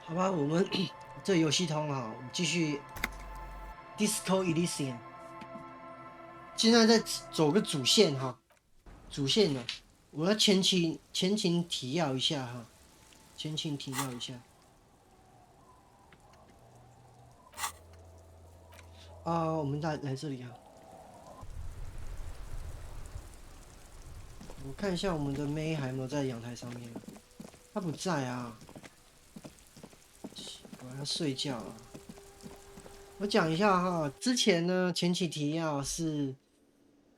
好吧，我们这游戏通哈，我们继续 Disco Elysium。现在在走个主线哈，主线呢，我要前情提要一下哈，前情提要一下。我们来这里啊，我看一下我们的妹还有没有在阳台上面，她不在啊，我要睡觉了。我讲一下哈，之前呢前期提要是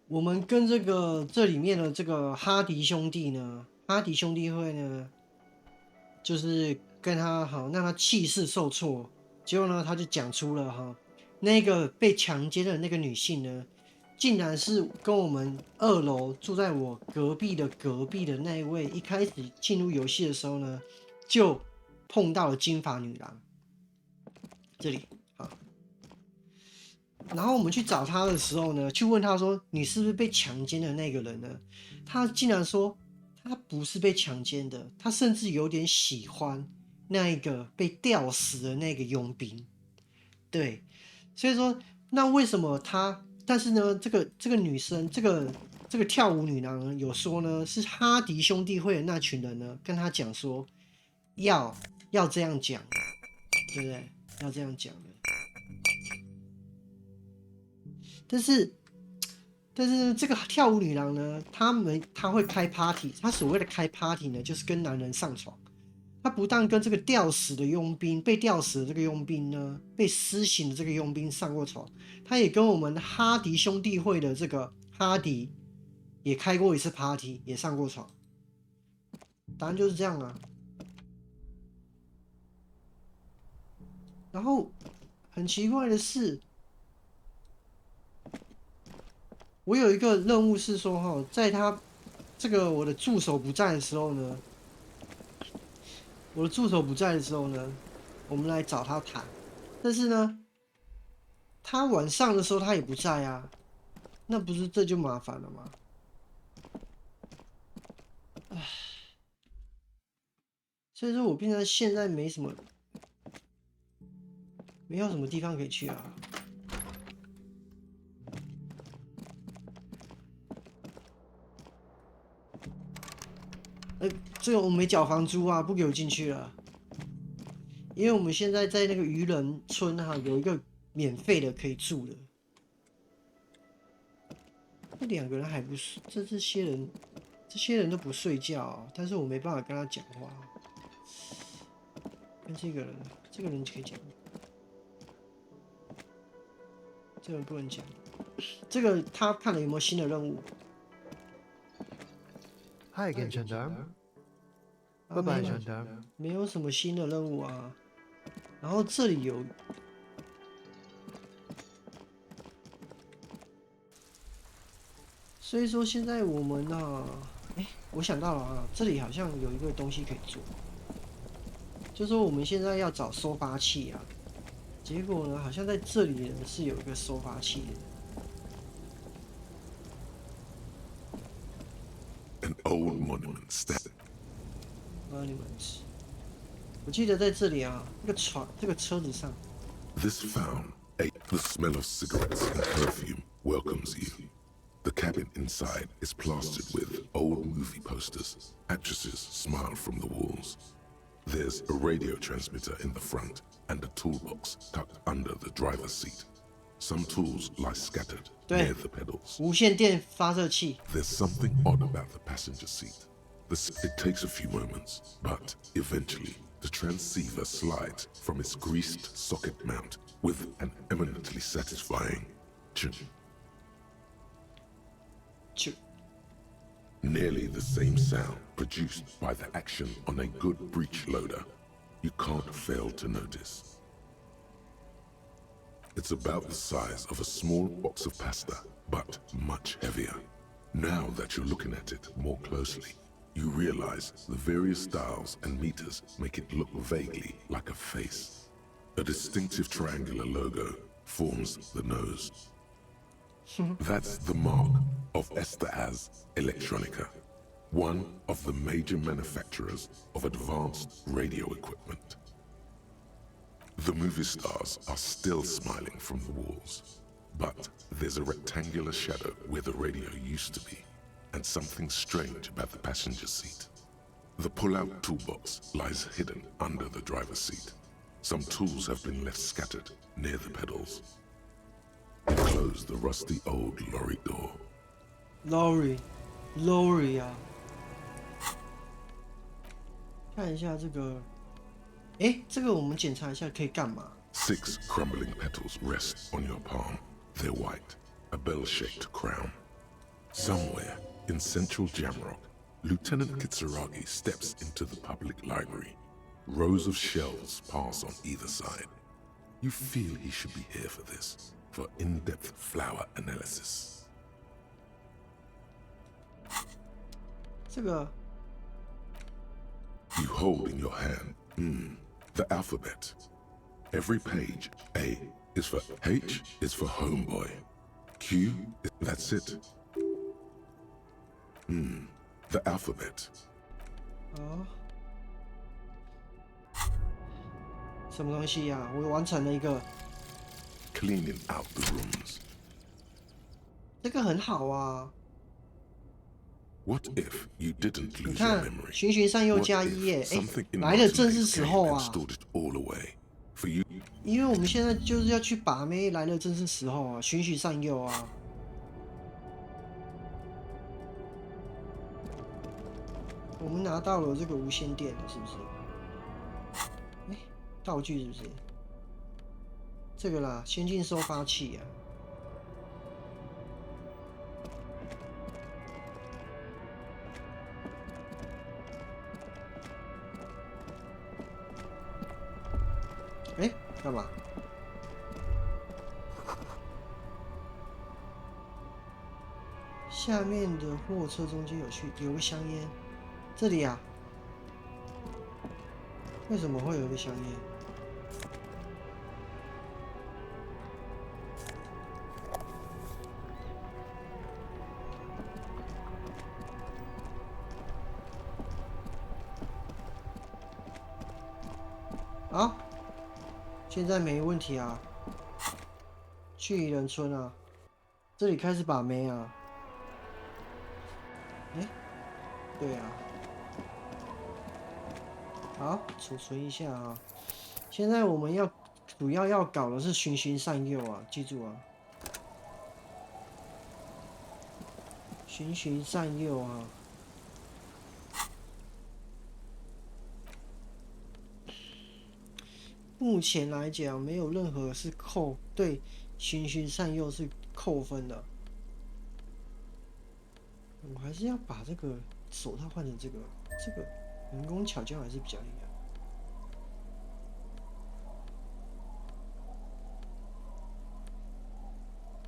我们跟这里面的这个哈迪兄弟呢，哈迪兄弟会呢，就是跟他好让他气势受挫，结果呢他就讲出了哈，那个被强奸的那个女性呢，竟然是跟我们2楼住在我隔壁的那一位，一开始进入游戏的时候呢，就碰到了金发女郎。这里好。然后我们去找他的时候呢，去问他说：“你是不是被强奸的那个人呢？”他竟然说他不是被强奸的，他甚至有点喜欢那一个被吊死的那个佣兵。对，所以说那为什么他？但是呢，这个女生，这个跳舞女郎有说呢，是哈迪兄弟会的那群人呢，跟他讲说要这样讲，对不对？要这样讲的。但是这个跳舞女郎呢，她会开 party， 她所谓的开 party 呢，就是跟男人上床。她不但跟这个吊死的佣兵、被吊死的这个佣兵呢，被施行的这个佣兵上过床，她也跟我们哈迪兄弟会的这个哈迪也开过一次 party， 也上过床。答案就是这样啊。然后很奇怪的是，我有一个任务是说哈，在他这个我的助手不在的时候呢，我们来找他谈。但是呢，他晚上的时候他也不在啊，那不是这就麻烦了吗？唉，所以说我变成现在没有什么地方可以去啊。这个我没缴房租啊，不给我进去了。因为我们现在在那个渔人村哈，有一个免费的可以住的。那2个人还不睡，这些人都不睡觉，但是我没办法跟他讲话。跟这个人可以讲，这个人不能讲。这个他看了有没有新的任务 Hi again, Gendarme. Bye bye, Gendarme. 没有什么新的任务啊。然后这里有，所以说现在我们啊，我想到了啊，这里好像有一个东西可以做，就是说我们现在要找收发器啊。结果呢，好像在这里呢是有一个收发器的。An old monument stand. Monuments， 我记得在这里啊，这个车子上。This found, the smell of cigarettes and perfume welcomes you. The cabin inside is plastered with old movie posters. Actresses smile from the walls. There's a radio transmitter in the front and a toolbox tucked under the driver's seat. Some tools lie scattered near the pedals. 无线电发射器。There's something odd about the passenger seat. It takes a few moments, but eventually the transceiver slides from its greased socket mount with an eminently satisfying chun. Nearly the same sound produced by the action on a good breech loader. You can't fail to notice. It's about the size of a small box of pasta, but much heavier. Now that you're looking at it more closely, you realize the various styles and meters make it look vaguely like a face. A distinctive triangular logo forms the nose. That's the mark of Dr.Game Electronica, one of the major manufacturers of advanced radio equipment. The movie stars are still smiling from the walls, but there's a rectangular shadow where the radio used to be, and something strange about the passenger seat. The pull-out toolbox lies hidden under the driver's seat. Some tools have been left scattered near the pedals. It closed the rusty old lorry door. Lorry 啊，看一下这个，这个我们检查一下可以干嘛？ 6 crumbling petals rest on your palm. They're white, a bell-shaped crown. Somewhere in central Jamrock, Lieutenant Kitsuragi steps into the public library. Rows of shelves pass on either side. You feel he should be here for this, for in-depth flower analysis. 这个 You hold in your hand, the alphabet. Every page, A is for H is for homeboy. Q, that's it. The alphabet. 啊，什么东西呀？我完成了一个， Cleaning out the rooms. 这个很好啊。 What if you didn't 你 lose 看 your，memory? 循循善诱 What 加 if 一耶， something in 来的正 Martinez 是时 came 候 and 啊！ stored it all away? For you, 因为我们现在就是要去把妹，来的正是时候啊，循循善诱啊！我们拿到了这个无线电了，是不是？道具是不是？这个啦，先进收发器啊！干嘛？下面的货车中间有个香烟，这里啊？为什么会有一个香烟？好。现在没问题啊，去宜人村啊，这里开始把妹啊，对啊，好，储存一下啊。现在我们主要要搞的是循循善诱啊，记住啊，循循善诱啊。目前来讲，没有任何是对循循善诱是扣分的。我还是要把这个手套换成这个人工巧匠还是比较厉害。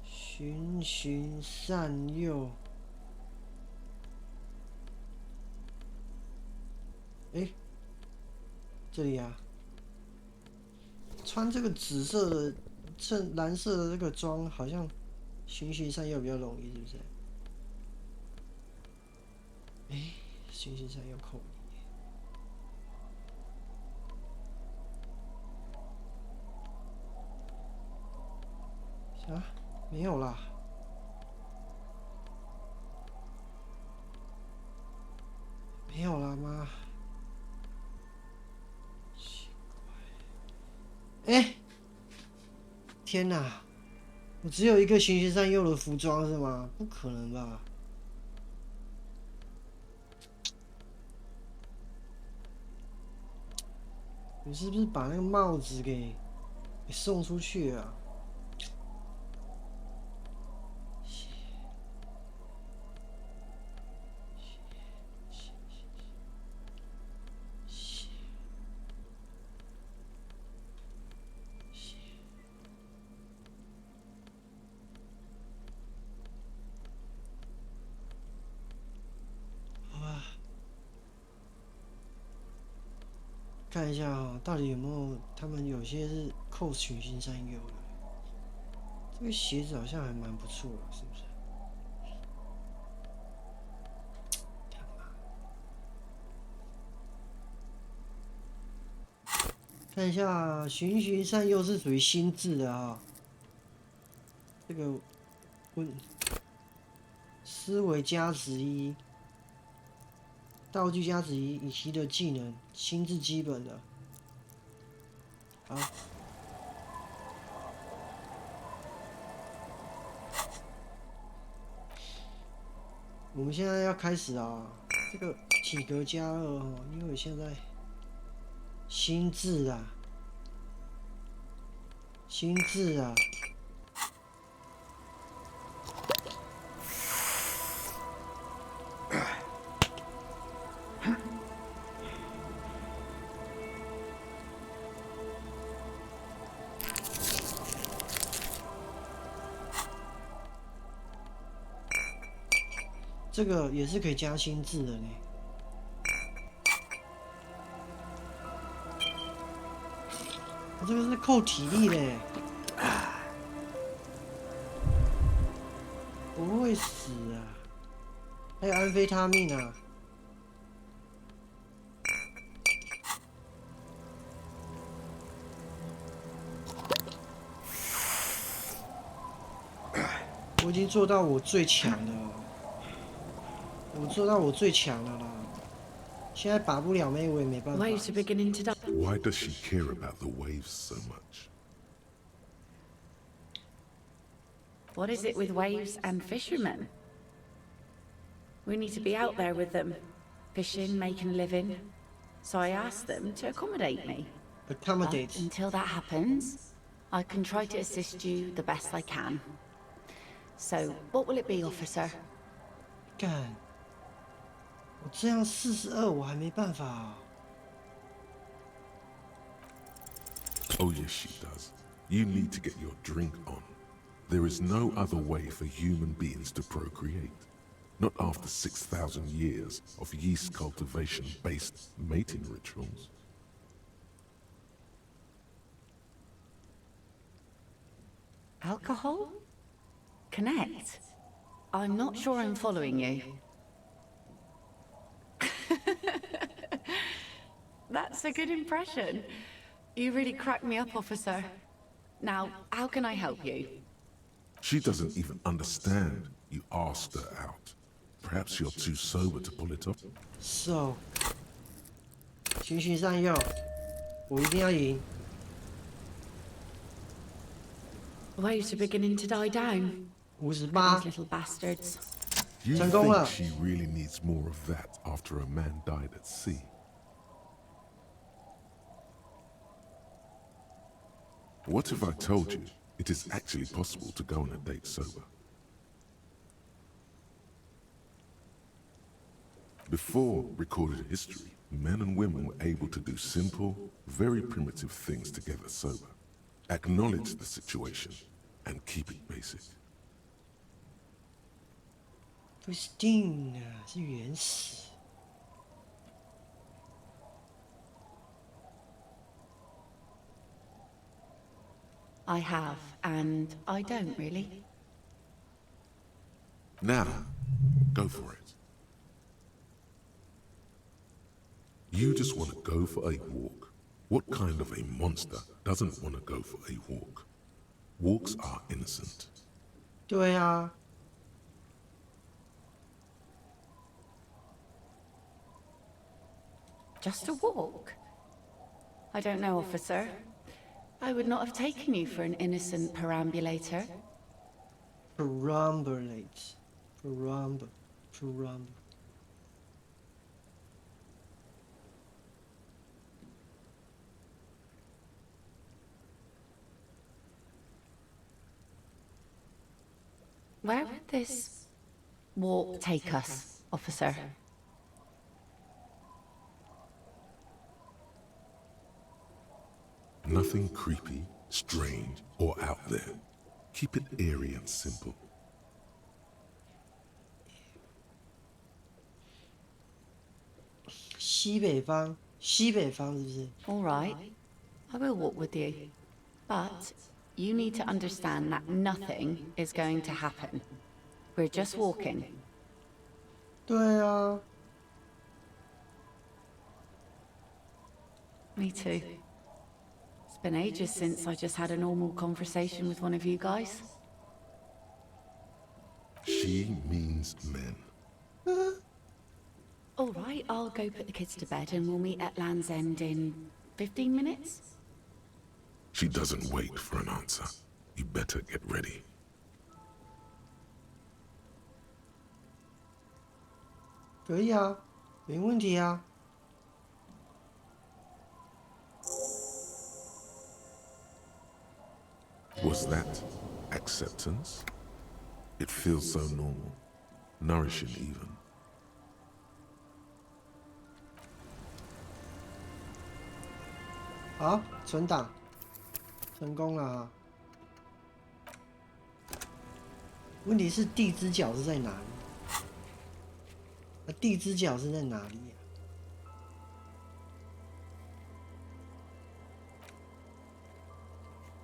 循循善诱，这里啊。穿这个紫色的、蓝色的这个装，好像循循善诱比较容易，是不是？循循善诱扣你。啊，没有啦。没有啦妈。天哪！我只有一个循循善诱的服装是吗？不可能吧！你是不是把那个帽子给送出去啊？看一下啊，到底有没有他们有些是扣循循善诱的？这个鞋子好像还蛮不错的，是不是？看一下，循循善诱是属于心智的啊。这个思维加值1，道具加值1，以习的技能，心智基本的。好，我们现在要开始啊。这个体格加2哦，因为现在心智啊，心智啊。这个也是可以加心智的呢。这个是扣体力嘞，不会死啊！还有安非他命啊！我已经做到我最强了，我做到我最强了啦！现在把不了妹，我也没办法。Why does she care about the waves so much? What is it with waves and fishermen? We need to be out there with them, fishing, making a living. So I asked them to accommodate me. Accommodate. But until that happens, I can try to assist you the best I can. So, what will it be, officer? 干，我这样42，我还没办法啊。Oh yes, she does. You need to get your drink on. There is no other way for human beings to procreate. Not after 6,000 years of yeast cultivation-based mating rituals. Alcohol? Connect? I'm not sure I'm following you. That's a good impression. You really cracked me up, officer. Now, how can I help you? She doesn't even understand you asked her out. Perhaps you're too sober to pull it off. So， 循循善诱，我一定要赢。 Waves are beginning to die down. 58 These little bastards. You 成功了。 think she really needs more of that after a man died at sea? What if I told you it is actually possible to go on a date sober? Before recorded history, men and women were able to do simple, very primitive things together sober. Acknowledge the situation and keep it basic. 不是定啊，是原始。 I have, and I don't really. Now, go for it. You just want to go for a walk. What kind of a monster doesn't want to go for a walk? Walks are innocent. 对啊， Just a walk? I don't know, officer. I would not have taken you for an innocent perambulator. perambulate, perambul. Where would this walk take us, officer? Nothing creepy, strange, or out there. Keep it airy and simple. 西北方，西北方是不是？ All right, I will walk with you. But you need to understand that nothing is going to happen. We're just walking. 对啊， Me too. It's been ages since I just had a normal conversation with one of you guys. She means men. All right, I'll go put the kids to bed and we'll meet at Land's End in 15 minutes. She doesn't wait for an answer. You better get ready.可以啊，没问题啊。Was that acceptance? It feels so normal, nourishing even. 好，存档，成功了啊。问题是地之角是在哪里？地之角是在哪里啊？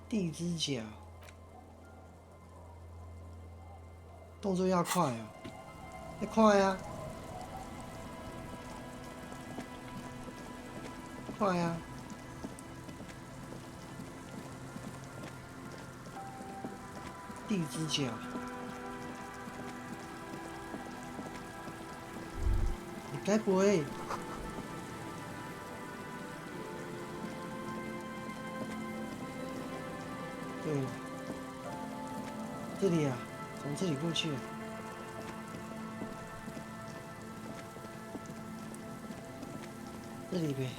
地之角，动作要快啊，要快啊，快啊！地之角。你该不会？对了，这里啊，从这里过去啊。这里呗。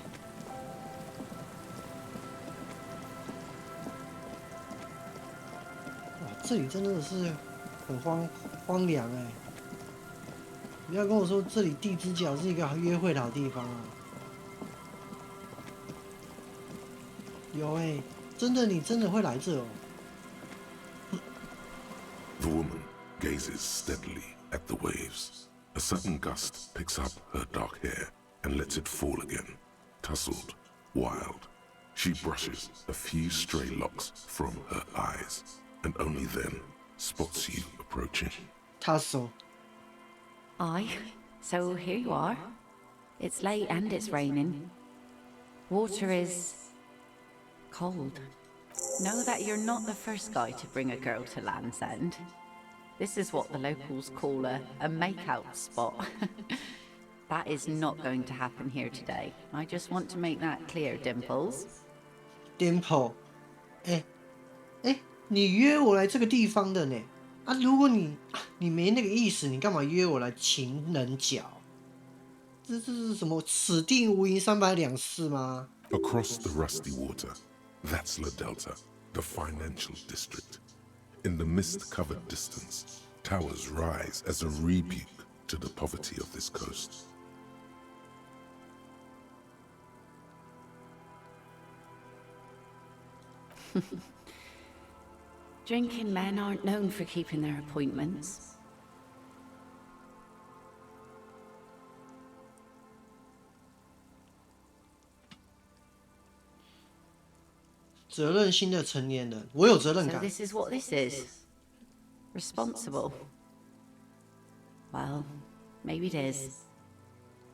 哇，这里真的是很荒凉哎！不要跟我说这里地之角是一个约会的好地方啊！有哎，真的，你真的会来这哦。The woman gazes steadily at the waves. A sudden gust picks up her dark hair and lets it fall again, tousled, wild. She brushes a few stray locks from her eyes, and only then spots you approaching. Tussle. Aye, so here you are. It's late and it's raining. Water is cold. Know that you're not the first guy to bring a girl to Land's End. This is what the locals call a make-out spot. That is not going to happen here today. I just want to make that clear, Dimples. Dimple， 你约我来这个地方的呢？啊，如果你没那个意思，你干嘛约我来情人角？这是什么？此地无银三百两是吗？ Across the rusty water, that's La Delta, the financial district. In the mist-covered distance, towers rise as a rebuke to the poverty of this coast. Drinking men aren't known for keeping their appointments. 责任心的成年人，我有责任 So 感。this is what this is. Responsible. Well, maybe it is.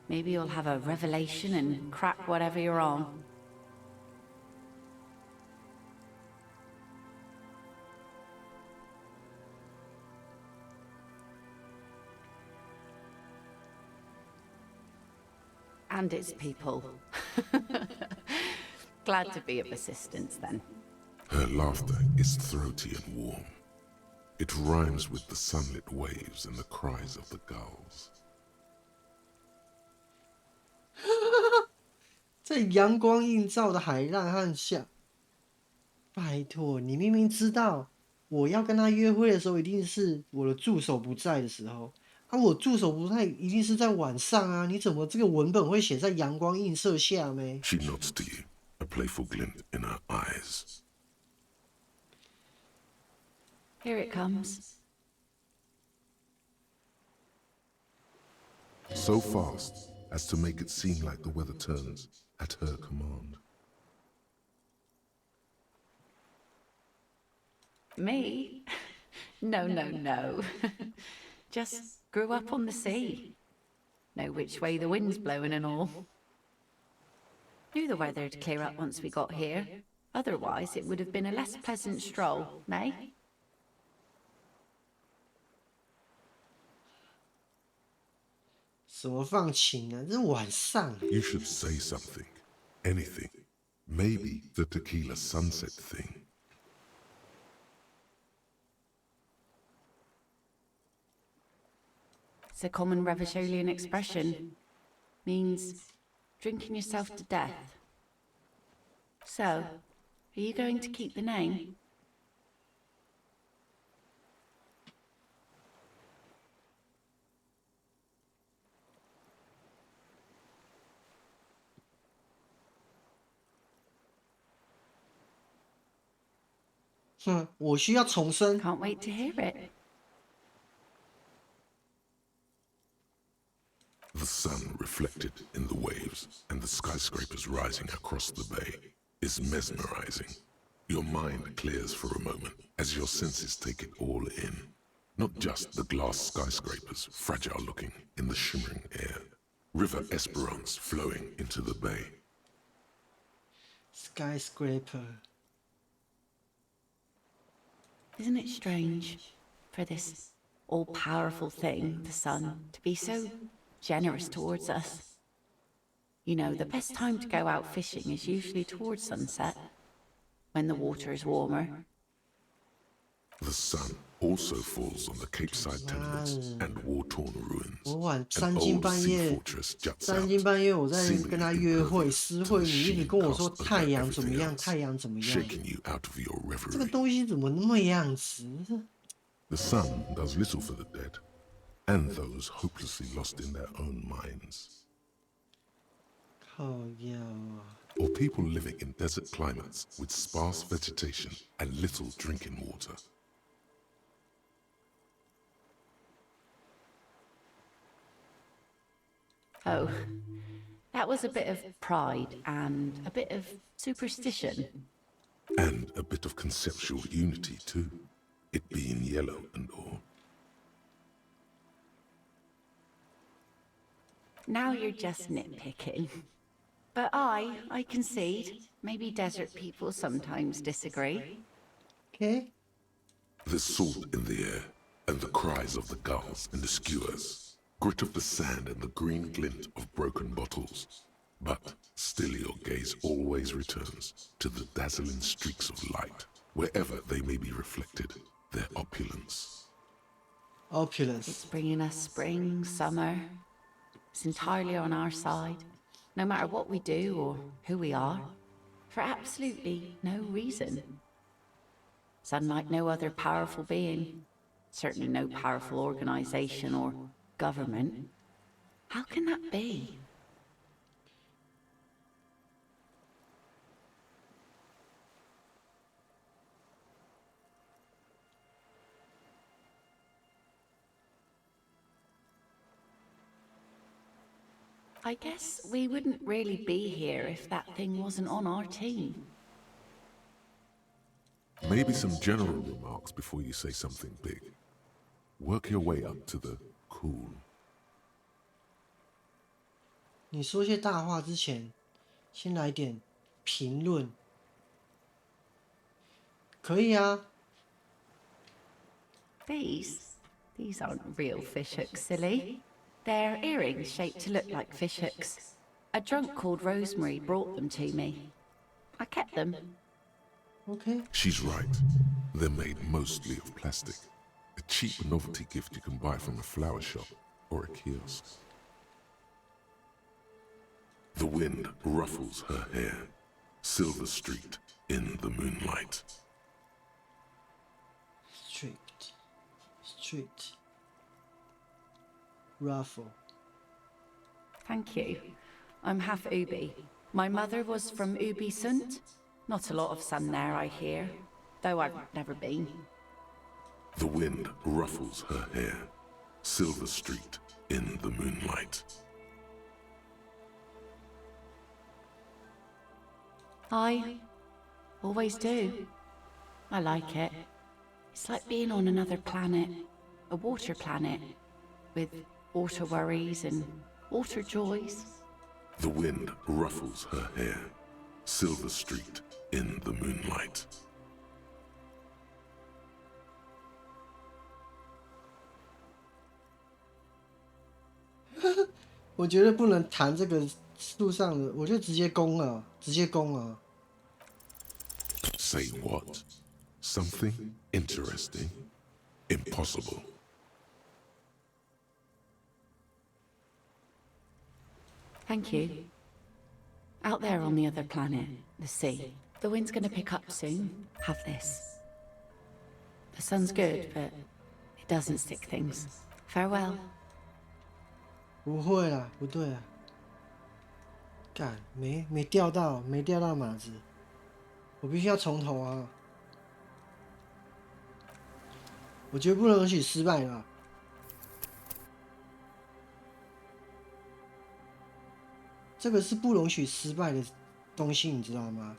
Maybe you'll have a revelation and crack whatever you're on. And its people. Glad to be of assistance then. Her laughter is throaty and warm. It rhymes with the sunlit waves and the cries of the gulls. 在阳光映照的海浪和下，拜托，你明明知道我要跟他约会的时候，一定是我的助手不在的时候。啊，我助手不在，一定是在晚上啊！你怎么这个文本会写在阳光映射下呢？ She nods to you, a playful glint in her eyes. Here it comes. So fast as to make it seem like the weather turns at her command. Me? No, no, no. Just grew up on the sea. Know which way the wind's blowing and all. Knew the weather'd clear up once we got here. Otherwise, it would have been a less pleasant stroll, nay? 什么放晴啊？这是晚上。You should say something. Anything. Maybe the tequila sunset thing. It's a common Revacholian expression. Means drinking yourself to death. So, are you going to keep the name?哼，我需要重生。 Can't wait to hear it. The sun reflected in the waves and the skyscrapers rising across the bay is mesmerizing. Your mind clears for a moment as your senses take it all in. Not just the glass skyscrapers, fragile looking in the shimmering air. River Esperance flowing into the bay. Skyscraper. Isn't it strange for this all-powerful thing, the sun, to be so generous towards us? You know, the best time to go out fishing is usually towards sunset, when the water is warmer. The sun also falls on the Capeside tenements and war-torn ruins. 我晚 An 三更 old 半 sea 夜， fortress juts 三 out, 更半夜我在 seemingly 跟他约会 impervious 私 to 会， the 你一直 sheen 跟我说 cast 太 over 阳怎么 everything 样， else, 太阳怎么样？ shaking you out of your 这个 reverie. 东西怎么那么样子？ The sun does little for the dead, and those hopelessly lost in their own minds, 靠腰啊！ or people living in desert climates with sparse vegetation and little drinking water. Oh, that was a bit of pride and a bit of superstition. And a bit of conceptual unity too, it being yellow and all. Now you're just nitpicking. But I concede, maybe desert people sometimes disagree. OK， There's salt in the air, and the cries of the gulls and the skuas, grit of the sand and the green glint of broken bottles. But still your gaze always returns to the dazzling streaks of light, wherever they may be reflected, their opulence. opulence， It's bringing us spring, summer. It's entirely on our side, no matter what we do or who we are, for absolutely no reason. It's unlike no other powerful being, certainly no powerful organization or government. How can that be? I guess we wouldn't really be here if that thing wasn't on our team. Maybe some general remarks before you say something big. Work your way up to the cool. 你说些大话之前，先来点评论，可以啊。 These aren't real fishhooks, silly. They're earrings shaped to look like fishhooks. A drunk called Rosemary brought them to me. I kept them. OK， She's right. They're made mostly of plastic. A cheap novelty gift you can buy from a flower shop or a kiosk. The wind ruffles her hair, silver streaked in the moonlight. Street, ruffle. Thank you. I'm half Ubi. My mother was from Ubi Sunt. Not a lot of sun there, I hear, though I've never been. The wind ruffles her hair, silver streaked in the moonlight. I always do. I like it. It's like being on another planet, a water planet, with water worries and water joys. The wind ruffles her hair, Silver Street in the moonlight. 我觉得不能弹这个树上的，我就直接攻了，直接攻了。Say what? Something interesting? Impossible. Thank you. Out there on the other planet, the sea, the wind's gonna pick up soon. Have this. The sun's good, but it doesn't stick things. Farewell. 不会啦，不对啊，干没钓到马子，我必须要从头啊！我绝不能允许失败啦！这个是不容许失败的东西，你知道吗？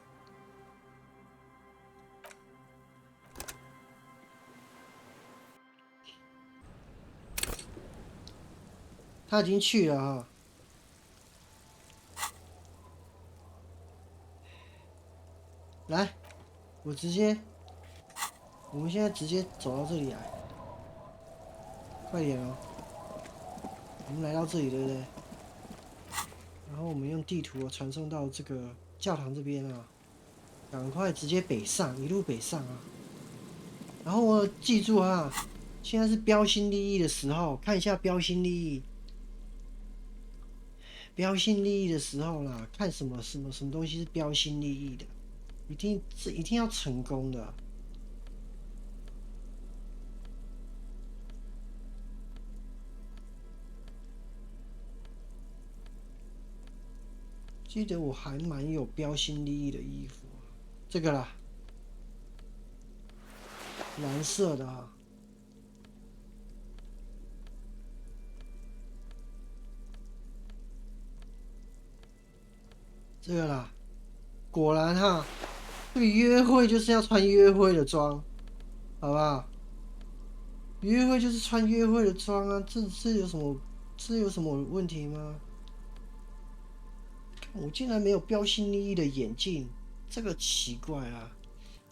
他已经去了啊！来，我们现在直接走到这里来，快点哦！我们来到这里，对不对？然后我们用地图传送到这个教堂这边啊，赶快直接北上，一路北上啊！然后我记住啊，现在是标新立异的时候，看一下标新立异。标新立异的时候啦，看什么东西是标新立异的，一定要成功的。记得我还蛮有标新立异的衣服，这个啦，蓝色的啊。这个啦，果然哈，这个约会就是要穿约会的装，好不好？约会就是穿约会的装啊，这有什么问题吗？我竟然没有标新立异的眼镜，这个奇怪啊！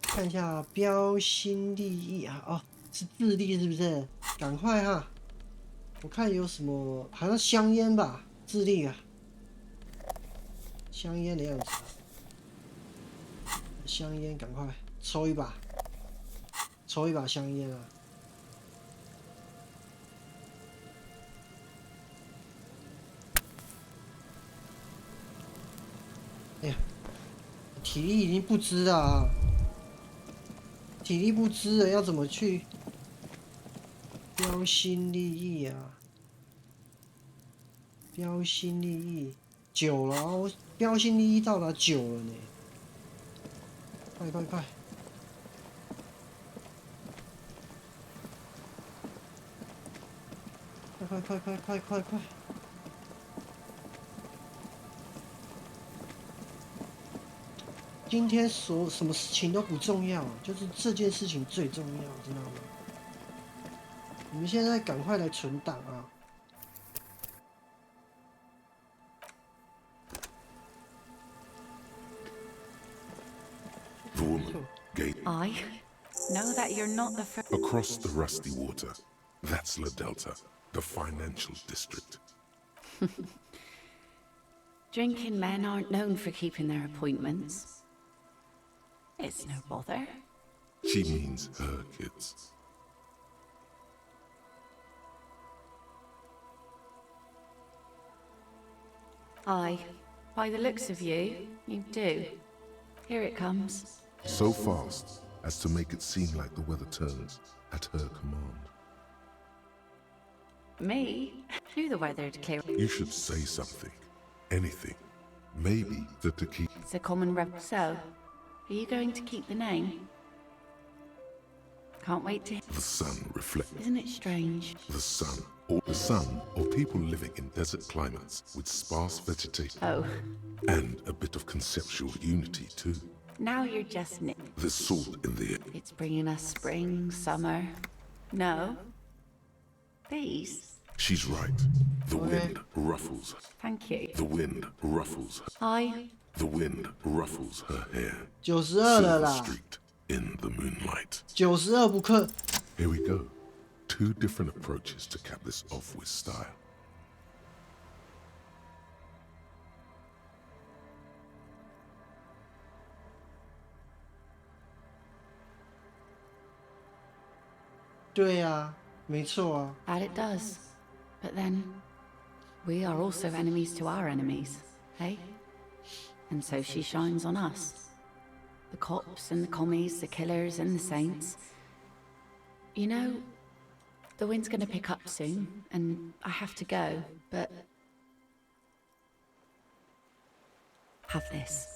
看一下标新立异啊，哦，是智利是不是？赶快哈！我看有什么，好像香烟吧，智利啊。香烟的样子，香烟赶快抽一把，抽一把香烟啊！哎呀，体力已经不支了啊！体力不支了，要怎么去标新立异啊？标新立异9了啊！我标新立异到达9了呢！快！快！今天什么事情都不重要，就是这件事情最重要，知道吗？你们现在赶快来存档啊！ The woman gave I know that you're not the first. across the rusty water. That's La Delta, the financial district. Drinking men aren't known for keeping their appointments. It's no bother. She means her kids. Aye, by the looks of you, you do. Here it comes. So fast as to make it seem like the weather turns at her command. Me? Knew the weather'd clear. You should say something. Anything. Maybe to keep... It's a common So, are you going to keep the name? Can't wait to... The sun reflects. Isn't it strange? The sun, or people living in desert climates with sparse vegetation. Oh. And a bit of conceptual unity too. Now you're just nit. There's salt in the air. It's bringing us spring, summer. No. These. She's right. The wind ruffles. Thank you. The wind ruffles. I The wind ruffles her hair, 92了 silver 啦， streaked in the moonlight. 92不克。 Here we go. Two different approaches to cap this off with style. 对呀，没错啊。 That it does. But then, we are also enemies to our enemies, hey? And so she shines on us. The cops and the commies, the killers and the saints. You know, the wind's gonna pick up soon, and I have to go, but... Have this.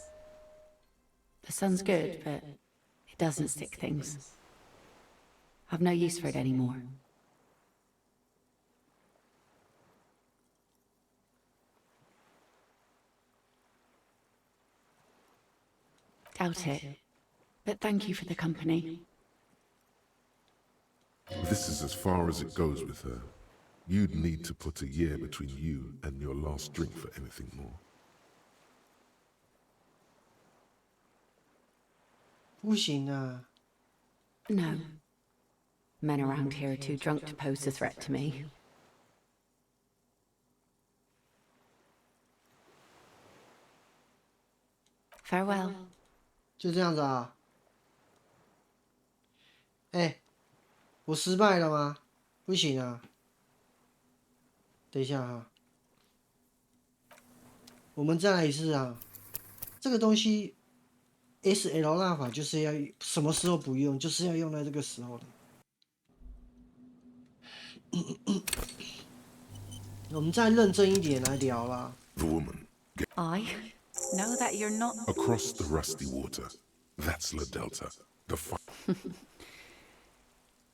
The sun's good, but it doesn't stick things. I've no use for it anymore. Doubt it. But thank you for the company. This is as far as it goes with her. You'd need to put a year between you and your last drink for anything more. 不行啊， No. Men around here are too drunk to pose a threat to me. Farewell. 就这样子啊。哎，我失败了吗？不行啊。等一下哈，我们再来一次啊。这个东西 SL 蜡法就是要什么时候不用，就是要用在这个时候的。我们再认真一点来聊啦。 The woman I know that you're not... across the rusty water. That's La Delta. The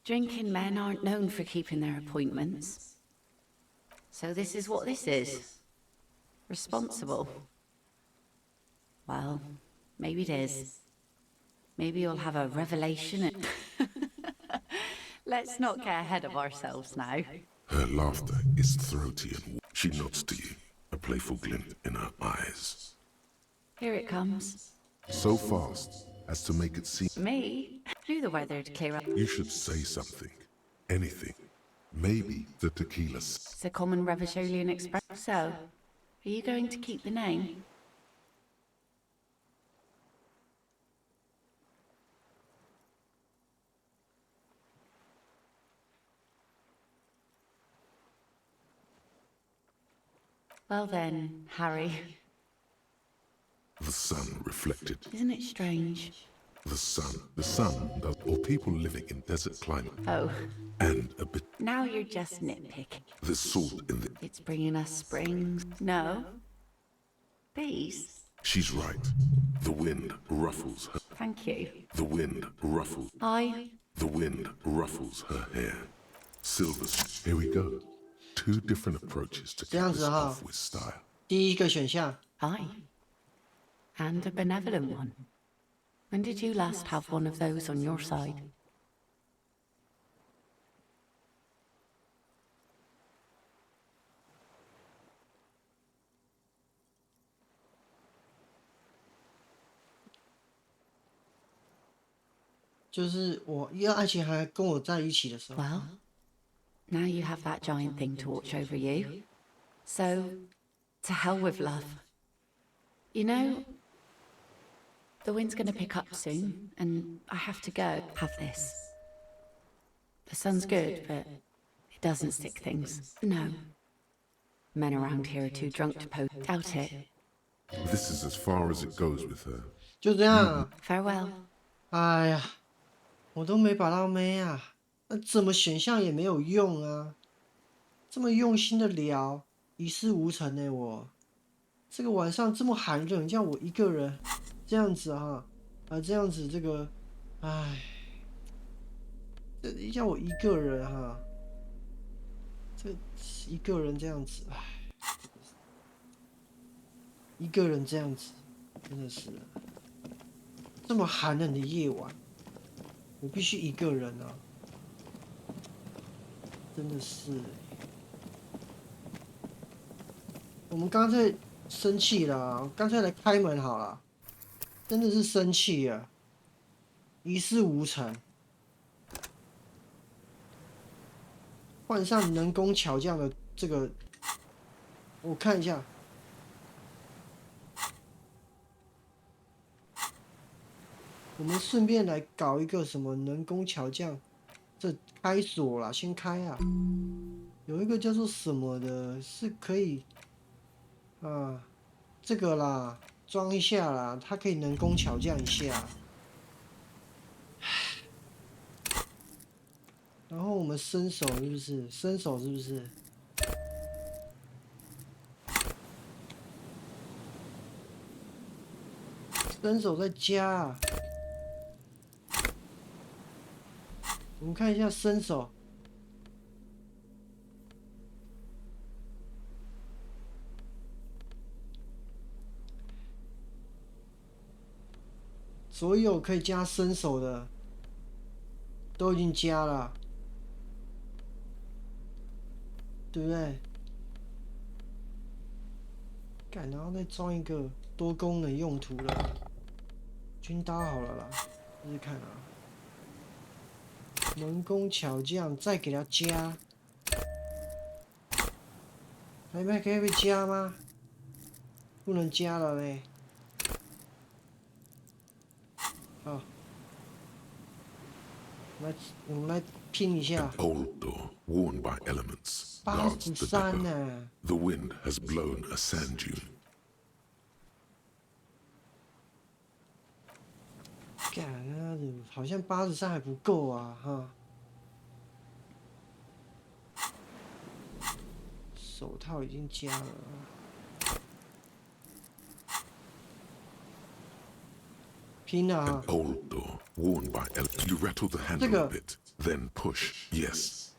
Drinking men aren't known for keeping their appointments. So this is what this is. Responsible. Well, maybe it is. Maybe you'll have a revelation and... Let's not get ahead of ourselves now. Her laughter is throaty and she nods to you, a playful glint in her eyes. Here it comes. So fast as to make it seem Me? Knew the weather'd clear up. you should say something. Anything. Maybe the tequila. It's a common Revacholian expression. So, are you going to keep the name? Well then, Harry. The sun reflected. Isn't it strange? The sun, or people living in desert climate, Oh, and a bit now you're just nitpicking. the salt in the. It's bringing us springs. No. Bees. She's right. The wind ruffles her. Thank you. The wind ruffles. The wind ruffles her hair. Silver. Here we go. Two different approaches to cap this off with style. 第一个选项， I. And a benevolent one. When did you last have one of those on your side? “就是我要爱情还跟我在一起的时候， Well, now you have that giant thing to watch over you. So, to hell with love. You know, the wind's gonna pick up soon, and I have to go. Have this. The sun's good, but it doesn't stick things. No. Men around here are too drunk to post. Doubt it. This is as far as it goes with her. 就这样啊。 Farewell. 哎呀，我都没把到妹啊，那怎么选项也没有用啊？这么用心的聊，一事无成呢、我这个晚上这么寒冷，叫我一个人这样子哈，这样子这个，哎，这叫我一个人哈，这一个人这样子，哎，一个人这样子，真的是这么寒冷的夜晚，我必须一个人啊，真的是。我们刚才生气了，干脆来开门好了，真的是生气了，一事无成。换上能工巧匠的这个，我看一下。我们顺便来搞一个什么能工巧匠，这开锁啦，先开啊。有一个叫做什么的，是可以啊，这个啦，装一下啦，它可以能工巧匠一下。然后我们伸手是不是？伸手是不是？伸手再加啊。我们看一下伸手，所有可以加伸手的都已经加了，对不对？干，然后再装一个多功能用途的军刀好了啦，试试看啊。能工巧匠，再给它加，还可以被加吗？不能加了嘞。好，我们来拼一下。 Old door, worn by elements, guards the 83 depot. 呢？ The wind has blown a sand dune. 干啊，好像83还不够啊，哈。手套已经加了。拼了啊！ An old door, worn by elements. You rattle the handle a bit, then push. Yes.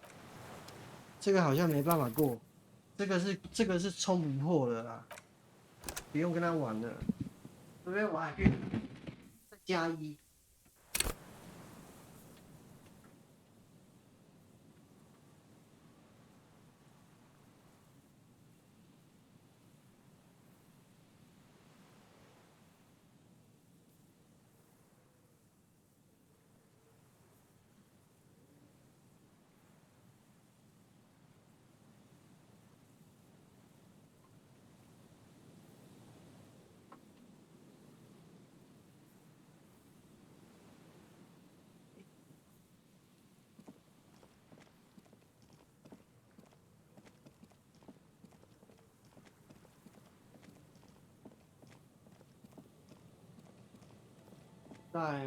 这个好像没办法过，这个是冲不破的啦，不用跟他玩了。这边我还可以再加1。在，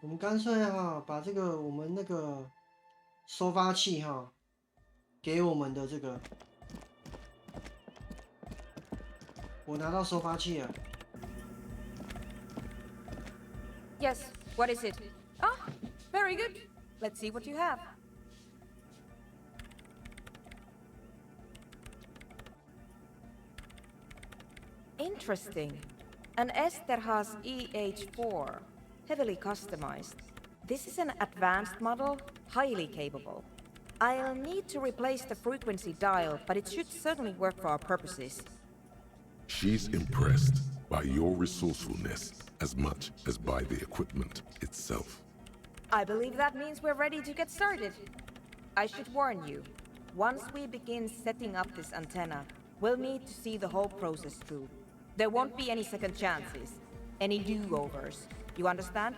我们干脆哈，把这个我们那个收发器哈，给我们的这个，我拿到收发器了。 Yes, what is it? Ah, very good. Let's see what you have. Interesting. An Esterhaz EH4, heavily customized. This is an advanced model, highly capable. I'll need to replace the frequency dial, but it should certainly work for our purposes. She's impressed by your resourcefulness as much as by the equipment itself. I believe that means we're ready to get started. I should warn you, once we begin setting up this antenna, we'll need to see the whole process through. There won't be any second chances, any do-overs, you understand?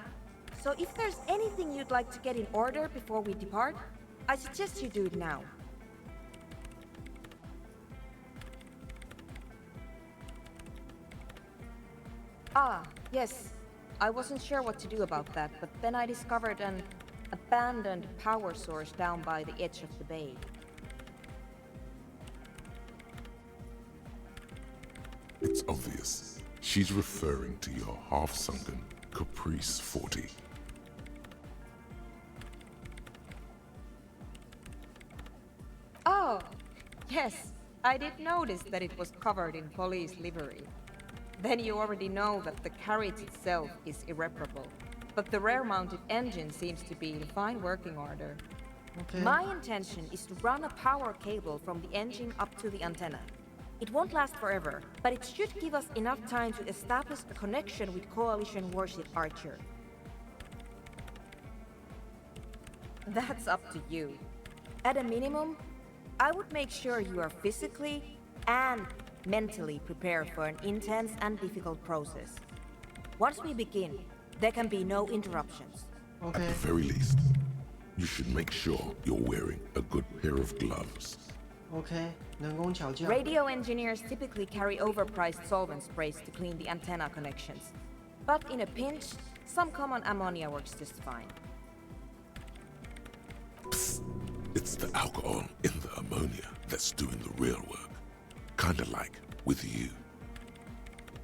So if there's anything you'd like to get in order before we depart, I suggest you do it now. Ah, yes. I wasn't sure what to do about that, but then I discovered an abandoned power source down by the edge of the bay. It's obvious. She's referring to your half-sunken Caprice 40. Oh, yes. I did notice that it was covered in police livery. Then you already know that the carriage itself is irreparable, but the rear-mounted engine seems to be in fine working order. Okay. My intention is to run a power cable from the engine up to the antenna. It won't last forever, but it should give us enough time to establish a connection with Coalition Warship Archer. That's up to you. At a minimum, I would make sure you are physically and mentally prepared for an intense and difficult process. Once we begin, there can be no interruptions. At the very least, you should make sure you're wearing a good pair of gloves. OK， 人工巧匠。 Radio engineers typically carry overpriced solvent sprays to clean the antenna connections. But in a pinch, some common ammonia works just fine. Psst. It's the alcohol in the ammonia that's doing the real work. Kinda like with you.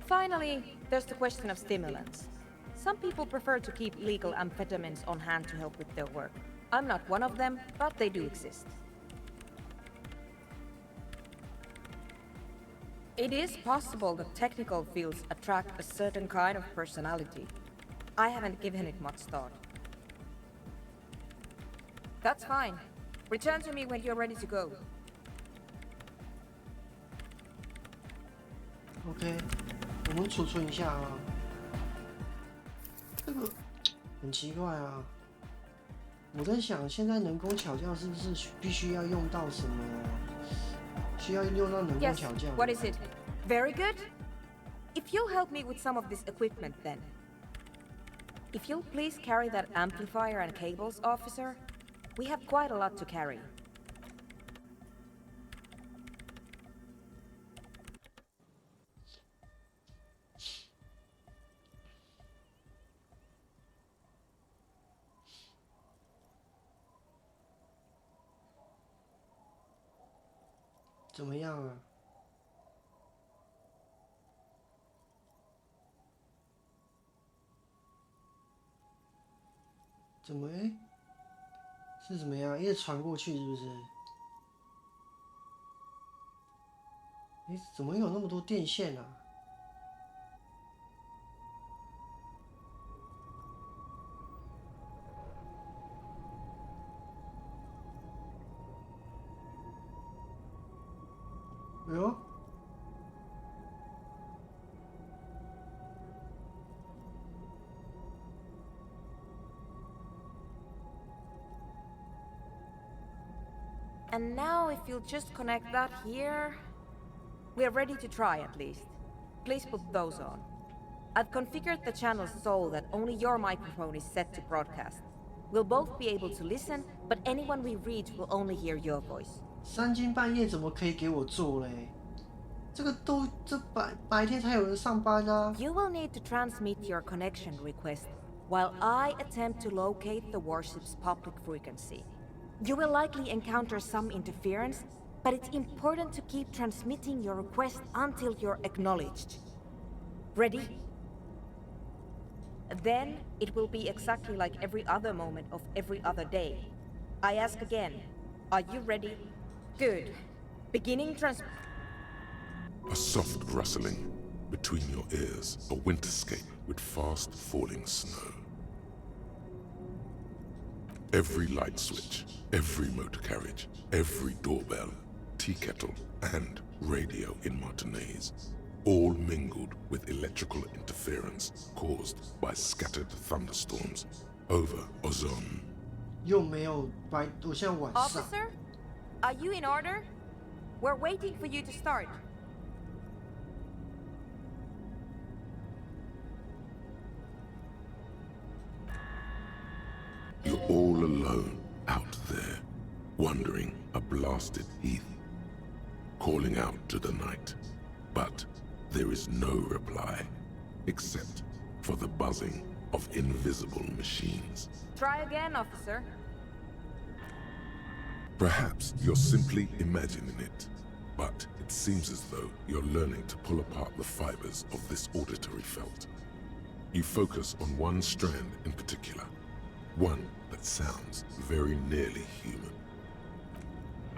Finally, there's the question of stimulants. Some people prefer to keep legal amphetamines on hand to help with their work. I'm not one of them, but they do exist. It is possible that technical fields attract a certain kind of personality. I haven't given it much thought. That's fine. Return to me when you're ready to go. OK， 我们储存一下啊。这个很奇怪啊。我在想，现在人工巧匠是不是必须要用到什么？需要用到人工 Yes, 巧匠 what is it? Very good. If you'll help me with some of this equipment then. If you'll please carry that amplifier and cables, officer. We have quite a lot to carry. “怎么样啊？”怎么是怎么样？一直传过去是不是？怎么有那么多电线啊？哎呦！ And now if you'll just connect that here... We're ready to try at least. Please put those on. I've configured the channels so that only your microphone is set to broadcast. We'll both be able to listen, but anyone we reach will only hear your voice. 3更半夜怎么可以给我做嘞？这白天才有人上班啊。 You will need to transmit your connection request while I attempt to locate the warship's public frequency. You will likely encounter some interference, but it's important to keep transmitting your request until you're acknowledged. Ready? Then, it will be exactly like every other moment of every other day. I ask again, are you ready? Good. Beginning A soft rustling between your ears, a winterscape with fast falling snow. Every light switch, every motor carriage, every doorbell, tea kettle, and radio in Martinez, all mingled with electrical interference caused by scattered thunderstorms over Ozone. 又没有我现在晚上。 Officer? Are you in order? We're waiting for you to start. You're all alone out there, wandering a blasted heath, calling out to the night. But there is no reply, except for the buzzing of invisible machines. Try again, officer. Perhaps you're simply imagining it, but it seems as though you're learning to pull apart the fibers of this auditory felt. You focus on one strand in particular, one that sounds very nearly human.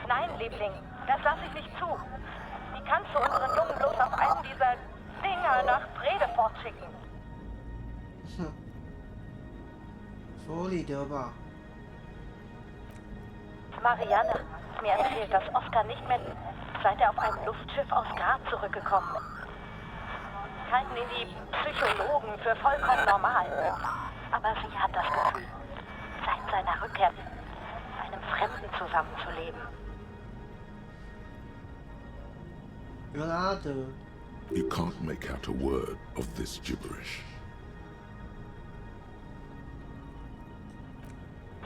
Nein, Liebling, das lasse ich nicht zu. Wie kannst du unseren Jungen bloß auf einen dieser Dinger nach Brede fortschicken? 佛里德吧。 Marianne, mir empfiehlt, dass Oscar nicht mehr... seid ihr auf einem Luftschiff aus Grad zurückgekommen. Halten ihn die Psychologen für vollkommen normal. Aber sie hat das Gefühl, seit seiner Rückkehr mit einem Fremden zusammenzuleben. Gerade. You can't make out a word of this gibberish.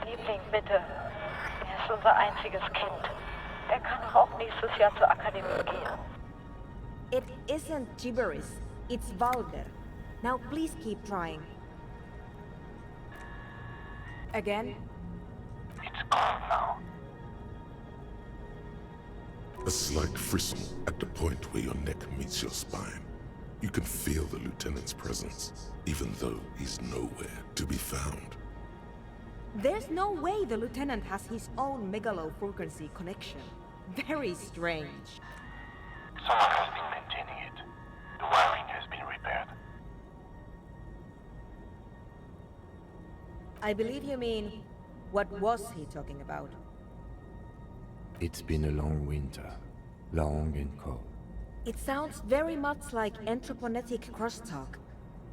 Liebling, bitte. Er ist unser einziges Kind. Er kann auch nächstes Jahr zur Akademie gehen. It isn't gibberish, it's vulgar. Now please keep trying. Again? It's gone now. A slight frisson at the point where your neck meets your spine. You can feel the lieutenant's presence, even though he's nowhere to be found. There's no way the lieutenant has his own megalofrequency connection. Very strange. Someone has been maintaining it. The wiring has been repaired. I believe you mean, what was he talking about? It's been a long winter. Long and cold. It sounds very much like anthroponetic crosstalk.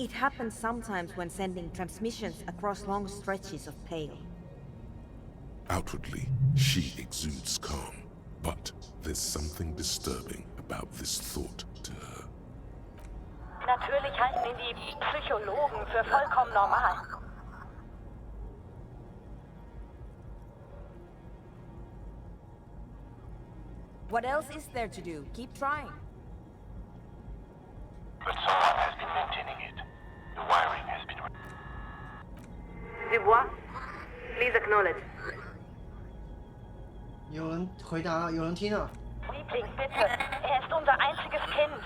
It happens sometimes when sending transmissions across long stretches of pale. Outwardly, she exudes calm, but there's something disturbing about this thought to her. Natürlich halten ihn die Psychologen für vollkommen normal. What else is there to do? Keep trying. But someone has been maintaining it. The wiring has been... Dubois, please acknowledge. 有人回答，有人听啊。Liebling, bitte. Er ist unser einziges Kind.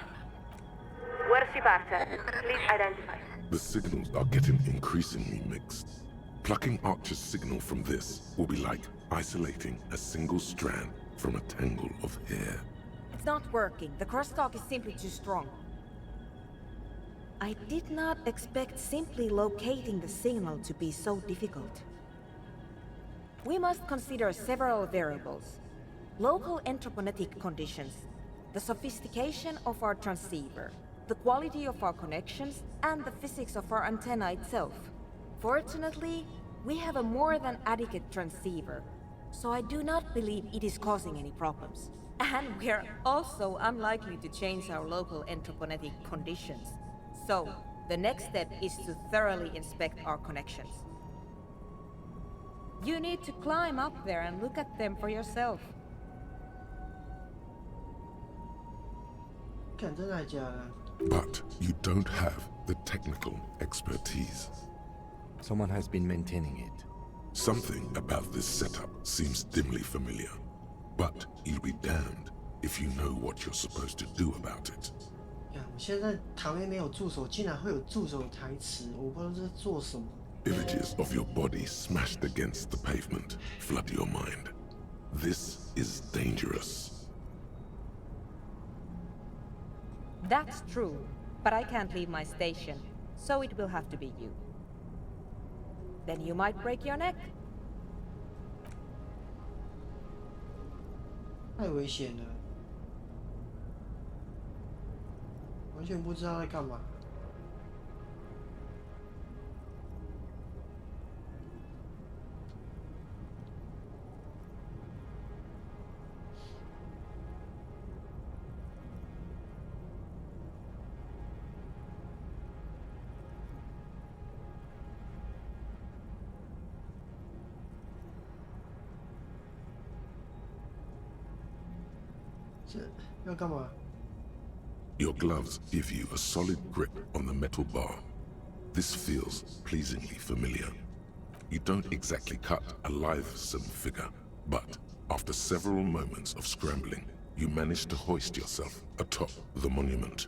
Where's she parted? Please identify. The signals are getting increasingly mixed. Plucking Archer's signal from this will be like isolating a single strand from a tangle of hair. It's not working. The crosstalk is simply too strong. I did not expect simply locating the signal to be so difficult. We must consider several variables. Local anthroponetic conditions, the sophistication of our transceiver, the quality of our connections, and the physics of our antenna itself. Fortunately, we have a more than adequate transceiver, so I do not believe it is causing any problems. And we are also unlikely to change our local anthroponetic conditions. So, the next step is to thoroughly inspect our connections. You need to climb up there and look at them for yourself. 看真的还假的？ But you don't have the technical expertise. Someone has been maintaining it. Something about this setup seems dimly familiar. But you'll be damned if you know what you're supposed to do about it. 看，现在旁边没有助手，竟然会有助手的台词，我不知道这是做什么。 Images of your body smashed against the pavement flood your mind. This is dangerous. That's true, but I can't leave my station, so it will have to be you. Then you might break your neck. 太危险了，完全不知道在干嘛。这要干嘛？ Your gloves give you a solid grip on the metal bar. This feels pleasingly familiar. You don't exactly cut a lithesome figure, but after several moments of scrambling, you manage to hoist yourself atop the monument.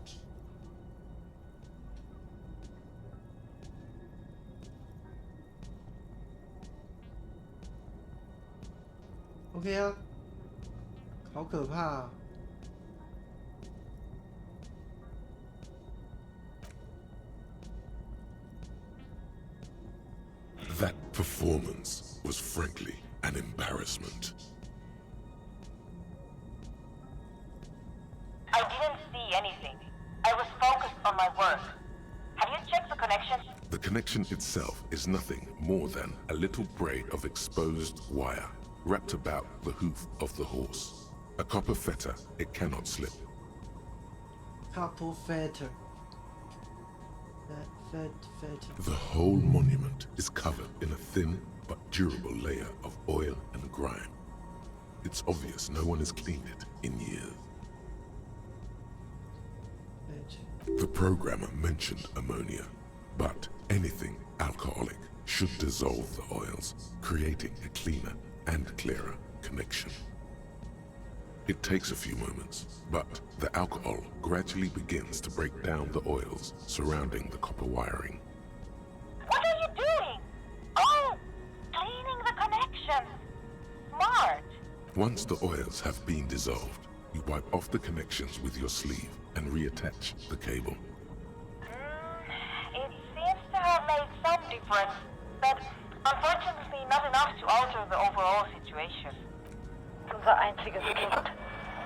OK 啊，好可怕啊！ That performance was frankly an embarrassment. connection itself is nothing more than a little braid of exposed wire wrapped about the hoof of the horse. A copper fetter it cannot slip. Couple fetter. Fetter. The whole monument is covered in a thin but durable layer of oil and grime. It's obvious no one has cleaned it in years. The programmer mentioned ammonia, but anything alcoholic should dissolve the oils, creating a cleaner and clearer connection. It takes a few moments, but the alcohol gradually begins to break down the oils surrounding the copper wiring. What are you doing? Oh, cleaning the connections. Smart. Once the oils have been dissolved, you wipe off the connections with your sleeve and reattach the cable. It seems to have made some difference, but unfortunately not enough to alter the overall situation. Unser einziges Kind.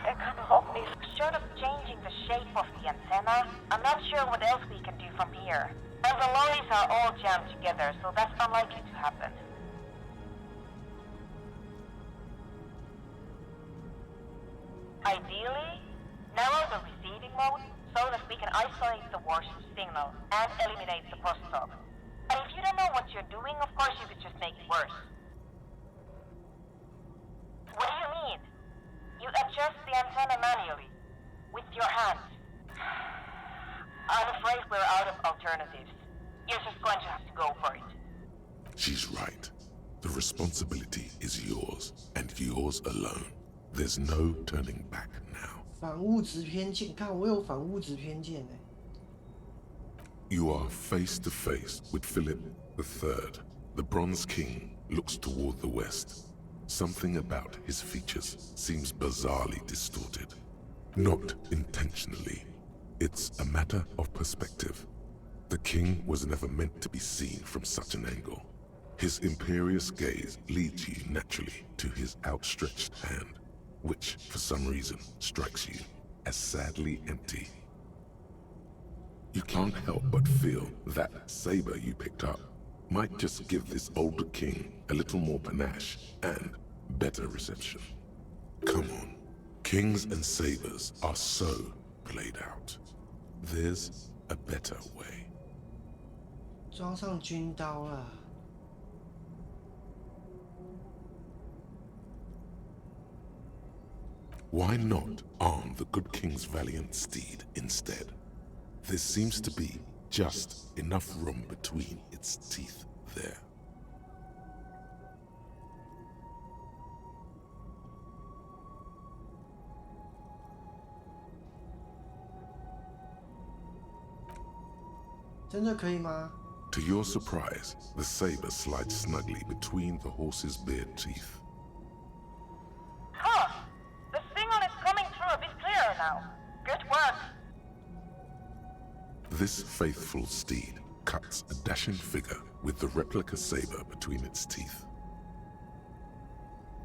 Kann doch auch nicht. Short of changing the shape of the antenna, I'm not sure what else we can do from here. And the lorries are all jammed together, so that's unlikely to happen. Ideally, narrow the receiving mode so that we can isolate the warship signal and eliminate the crosstalk. And if you don't know what you're doing, of course you could just make it worse. What do you mean? You adjust the antenna manually, with your hands. I'm afraid we're out of alternatives. You're just going to have to go for it. She's right. The responsibility is yours, and yours alone. There's no turning back now. 反物质偏见，看我有反物质偏见哎。You are face to face with Philip III. The Bronze King looks toward the west. Something about his features seems bizarrely distorted. Not intentionally. It's a matter of perspective. The king was never meant to be seen from such an angle. His imperious gaze leads you naturally to his outstretched hand, which, for some reason, strikes you as sadly empty. You can't help but feel that saber you picked up might just give this older king a little more panache and better reception. Come on. Kings and sabers are so played out. There's a better way. 装上军刀了。Why not arm the good king's valiant steed instead? There seems to be just enough room between its teeth there. To your surprise, the saber slides snugly between the horse's bared teeth. Huh! The signal is coming through a bit clearer now. Good work. This faithful steed cuts a dashing figure with the replica saber between its teeth.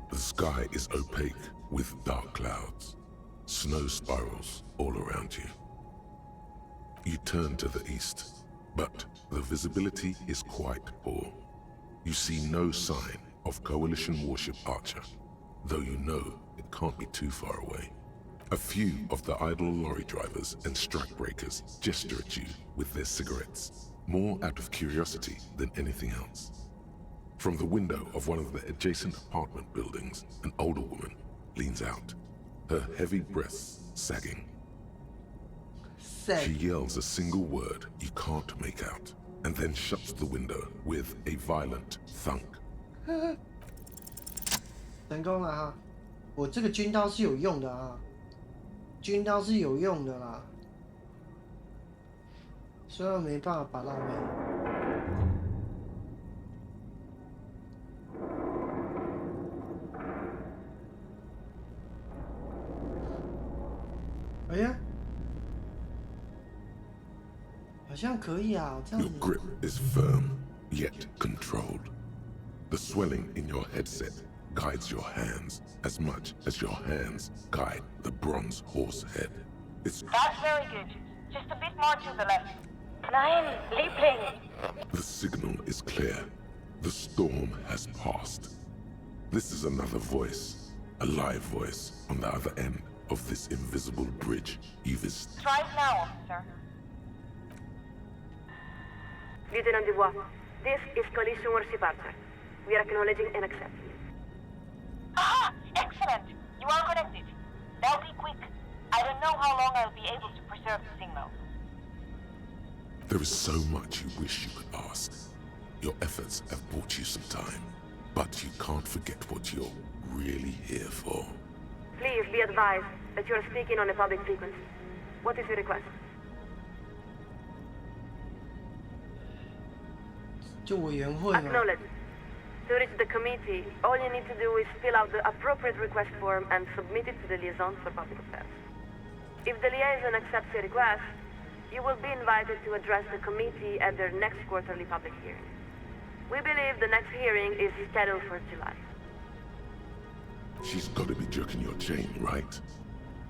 The sky is opaque with dark clouds. Snow spirals all around you. You turn to the east, but the visibility is quite poor. You see no sign of Coalition warship Archer, though you know it can't be too far away. A few of the idle lorry drivers and strikebreakers gesture at you with their cigarettes, more out of curiosity than anything else. From the window of one of the adjacent apartment buildings, an older woman leans out, her heavy breasts sagging. She yells a single word you can't make out, and then shuts the window with a violent thunk. 成功了哈！我这个军刀是有用的啊，军刀是有用的啦，虽然没办法把到位。哎呀！ 好像可以啊，这样 Your 子。 grip is firm, yet controlled. The swelling in your headset guides your hands as much as your hands guide the bronze horse head. It's That's very good. Just a bit more to the left. Nein, Liebling. The signal is clear. The storm has passed. This is another voice, a live voice on the other end of this invisible bridge you've Try it now, officer. Lieutenant Dubois, this is Coalition Warship Archer. We are acknowledging and accepting. Aha! Excellent! You are connected. Now be quick. I don't know how long I'll be able to preserve the signal. There is so much you wish you could ask. Your efforts have bought you some time, but you can't forget what you're really here for. Please be advised that you are speaking on a public frequency. What is your request? 就委员会嘛。 Acknowledge. To reach the committee, all you need to do is fill out the appropriate request form and submit it to the liaison for public affairs. If the liaison accepts your request, you will be invited to address the committee at their next quarterly public hearing. We believe the next hearing is scheduled for July. She's got to be jerking your chain, right?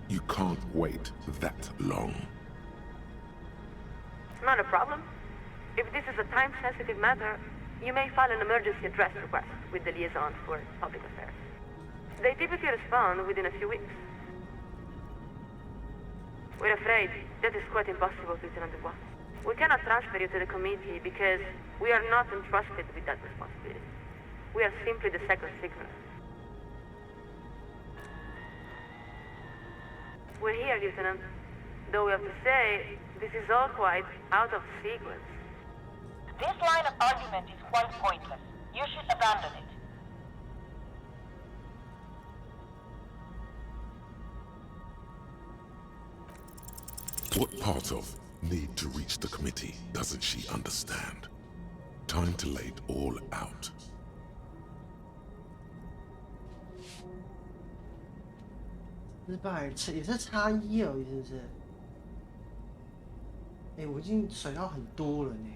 You can't wait that long. Not a problem. If this is a time-sensitive matter, you may file an emergency address request with the liaison for public affairs. They typically respond within a few weeks. We're afraid that is quite impossible, Lieutenant Dubois. We cannot transfer you to the committee because we are not entrusted with that responsibility. We are simply the second signal. We're here, Lieutenant. Though we have to say, this is all quite out of sequence. This line of argument is quite pointless. You should abandon it. What part of need to reach the committee doesn't she understand? Time to lay it all out. 失败也是差一而已，是不是？哎、我已经甩到很多了呢，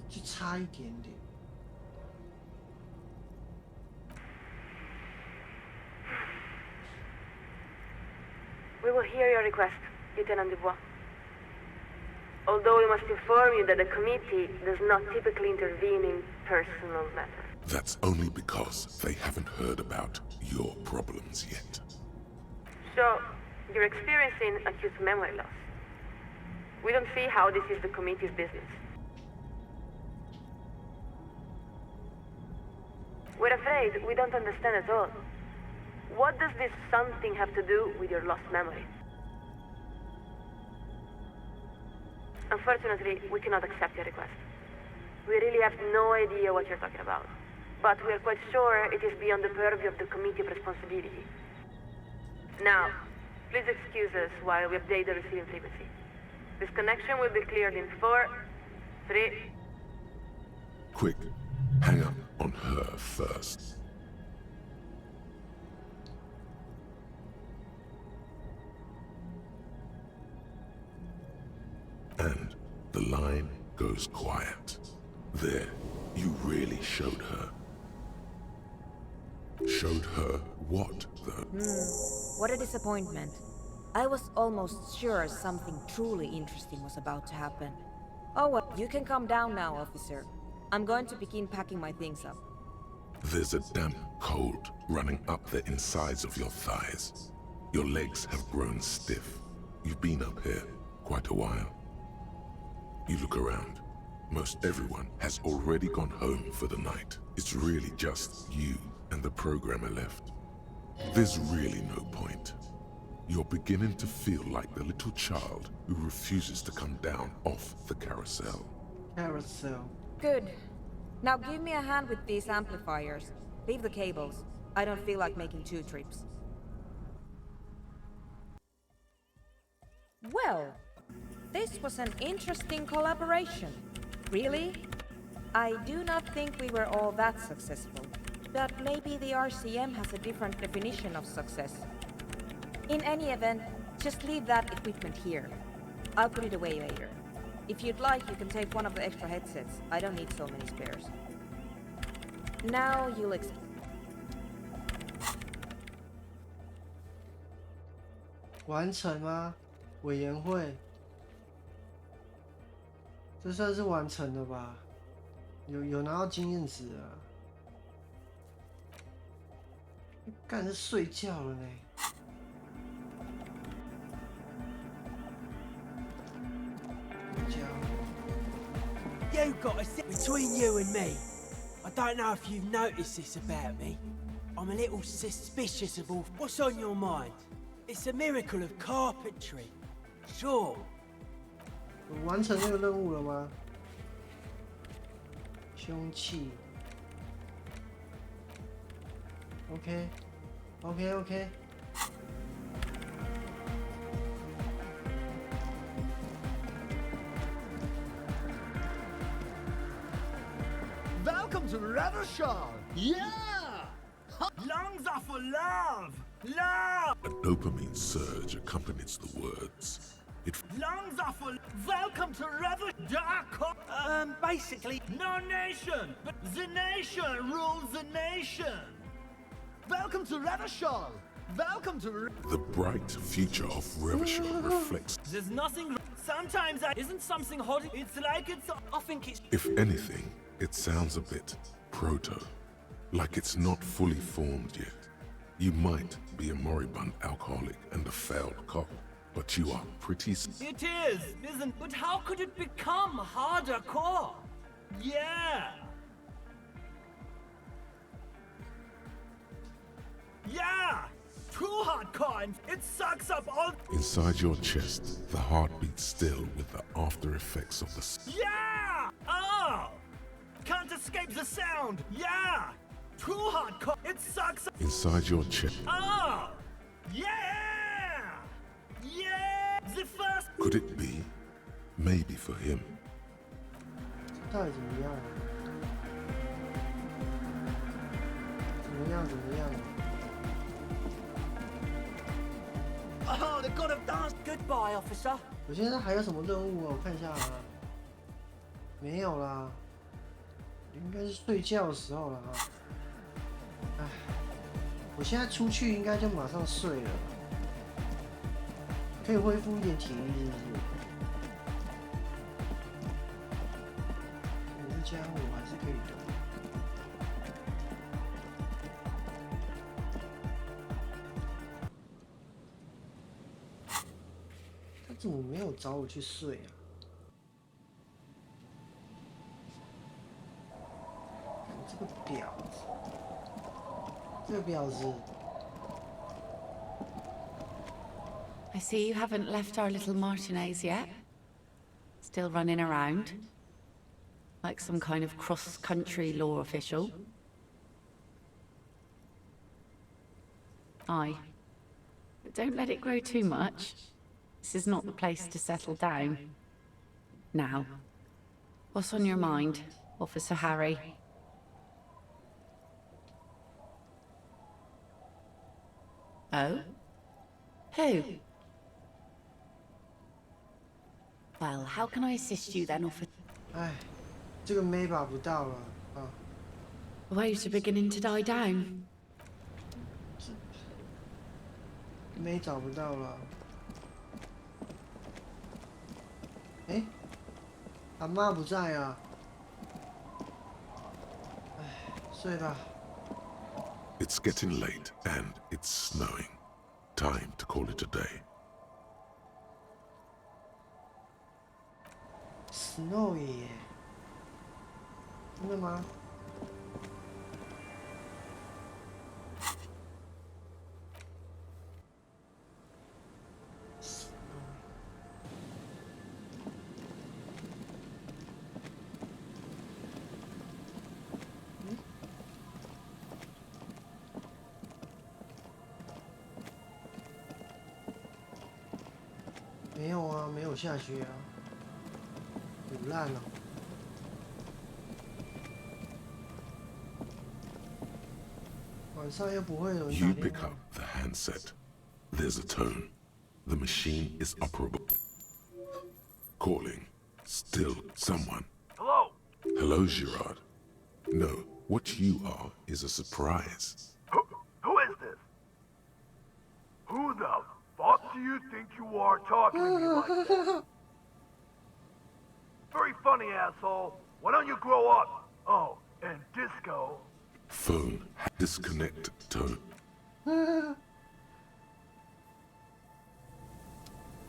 就差一点点。We will hear your request, Lieutenant Dubois. Although we must inform you that the committee does not typically intervene in personal matters. That's only because they haven't heard about your problems yet. So, you're experiencing acute memory loss. We don't see how this is the committee's business. We're afraid we don't understand at all. What does this something have to do with your lost memory? Unfortunately, we cannot accept your request. We really have no idea what you're talking about. But we are quite sure it is beyond the purview of the committee of responsibility. Now, please excuse us while we update the receiving frequency. This connection will be cleared in 4, 3... Quick, hang up on her first. And the line goes quiet. There, you really showed her. Showed her what, though? What a disappointment. I was almost sure something truly interesting was about to happen. Oh well, you can calm down now, officer. I'm going to begin packing my things up. There's a damp cold running up the insides of your thighs. Your legs have grown stiff. You've been up here quite a while. You look around. Most everyone has already gone home for the night. It's really just you and the programmer left. There's really no point. You're beginning to feel like the little child who refuses to come down off the carousel. Carousel. Good. Now give me a hand with these amplifiers. Leave the cables. I don't feel like making 2 trips. Well, this was an interesting collaboration. Really? I do not think we were all that successful. But maybe the RCM has a different definition of success. In any event, just leave that equipment here. I'll put it away later. If you'd like, you can take one of the extra headsets. I don't need so many spares. Now you'll explain. 完成吗？委员会。这算是完成了吧？有拿到经验值啊！干是睡觉了呢。You've got a set between you and me. I don't know if you've noticed this about me. I'm a little suspicious of all. What's on your mind? It's a miracle of carpentry. Sure. 我完成那个任务了吗？凶器。OK。Welcome to Rathershall! Yeah! Lungs are for love! Love! A dopamine surge accompanies the words. Lungs are for... Welcome to Rathershall! Basically... No nation! But the nation rules the nation! Welcome to Rathershall! Welcome to... The bright future of Revachol reflects... There's nothing... Sometimes isn't something hot. It's like it's... I think it's... If anything, it sounds a bit proto. Like it's not fully formed yet. You might be a moribund alcoholic and a failed cop, but you are pretty... It is, isn't... But how could it become harder core? Yeah! Yeah! Too hardcore and it sucks up all... Inside your chest, the heart beats still with the after effects of the... Yeah! Oh! Can't escape the sound! Yeah! Too hardcore! It sucks! Inside your chest... Oh! Yeah! Yeah! The first... Could it be? Maybe for him. 到底怎么样？怎么样？ Oh, the god of dance! Goodbye, officer. 我现在还有什么任务啊？我看一下啊，没有啦，应该是睡觉的时候了啊。唉，我现在出去应该就马上睡了，可以恢复一点体力，是不是？我这家伙还是可以的。 怎么没有找我去睡啊？这个婊子！ I see you haven't left our little Martinez yet. Still running around. Like some kind of cross-country law official. Aye. But don't let it grow too much. This is not the place to settle down. Now, what's on your mind, Officer Harry? Oh? Who? Well, how can I assist you then, Officer? 哎，这个妹把不到了啊！ Waves are beginning to die down. 妹找不到了。 哎，阿妈不在啊！哎，睡吧。 It's getting late and it's snowing. Time to call it a day. Snowy 耶？真的吗？没有啊，没有下雪啊，腐烂了。晚上又不会有人 You 打 pick 电话 up the handset. There's a tone. The machine is operable. Calling. Still someone. Hello? Hello, Girard. No, what you are is a surprise. Who is this? Who the fuck do you think you are talking to me like that? Very funny, asshole. Why don't you grow up? Oh, and Disco. Phone disconnect tone.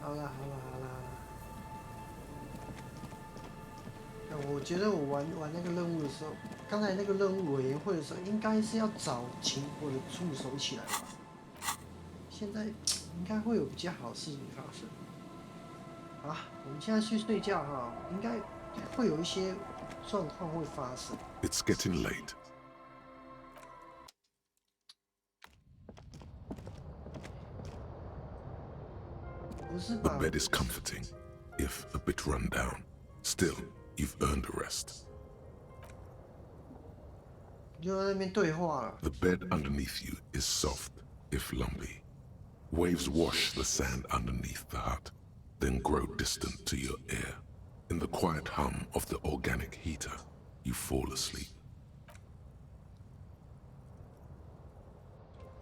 好啦。我觉得我玩那个任务的时候，刚才那个任务委员会的时候，应该是要找我的助手起来吧。现在应该会有比较好的事情发生。好，我们现在去睡觉哈，应该会有一些状况会发生。It's getting late. The bed is comforting, if a bit run down. Still, you've earned a rest. 就在那边对话了。The bed underneath you is soft, if lumpy. Waves wash the sand underneath the hut, then grow distant to your ear. In the quiet hum of the organic heater, you fall asleep.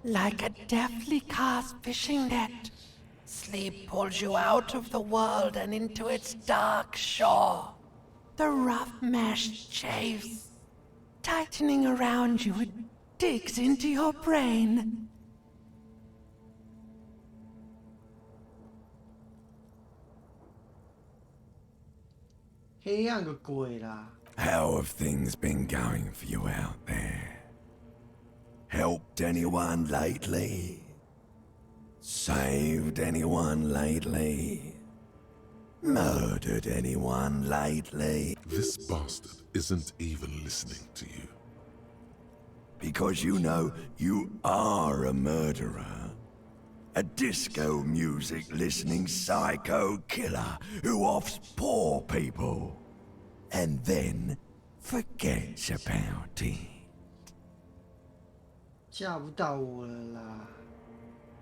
Like a deftly cast fishing net, sleep pulls you out of the world and into its dark shore. The rough mesh chafes, tightening around you, it digs into your brain. How have things been going for you out there? Helped anyone lately? Saved anyone lately? Murdered anyone lately? This bastard isn't even listening to you. Because you know you are a murderer. A disco music listening psycho killer who offs poor people and then forgets about it. 吓不到我了啦。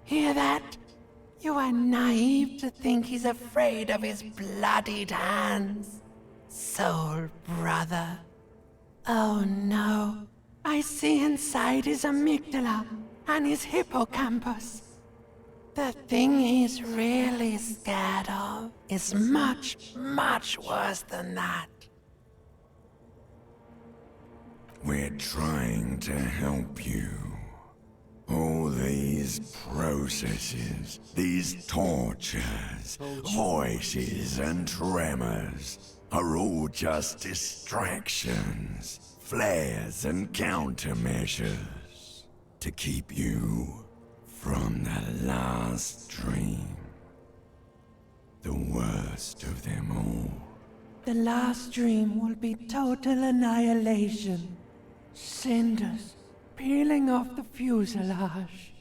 Hear that? You are naive to think he's afraid of his bloodied hands. Soul brother. Oh no. I see inside his amygdala and his hippocampus. The thing he's really scared of is much, much worse than that. We're trying to help you. All these processes, these tortures, voices and tremors are all just distractions, flares and countermeasures to keep you from the last dream. The worst of them all. The last dream will be total annihilation. Cinders peeling off the fuselage.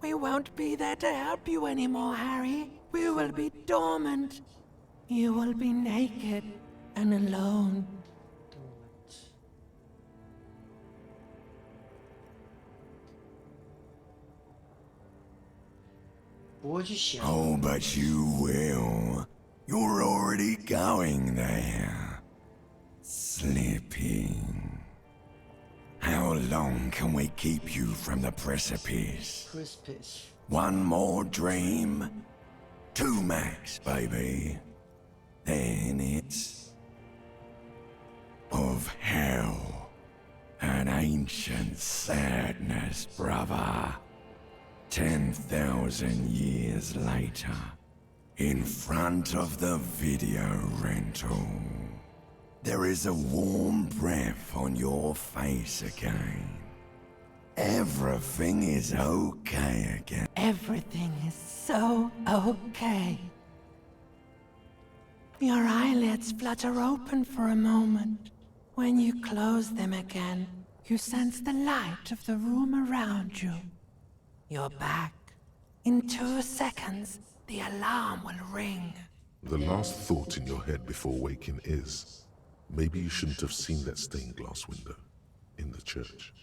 We won't be there to help you anymore, Harry. We will be dormant. You will be naked and alone. Oh, but you will. You're already going there. Slipping. How long can we keep you from the precipice? One more dream? 2 max, baby. Then it's... of hell. An ancient sadness, brother. 10,000 years later, in front of the video rental, there is a warm breath on your face again. Everything is okay again. Everything is so okay. Your eyelids flutter open for a moment. When you close them again, you sense the light of the room around you. You're back. In 2 seconds, the alarm will ring. The last thought in your head before waking is, maybe you shouldn't have seen that stained glass window in the church.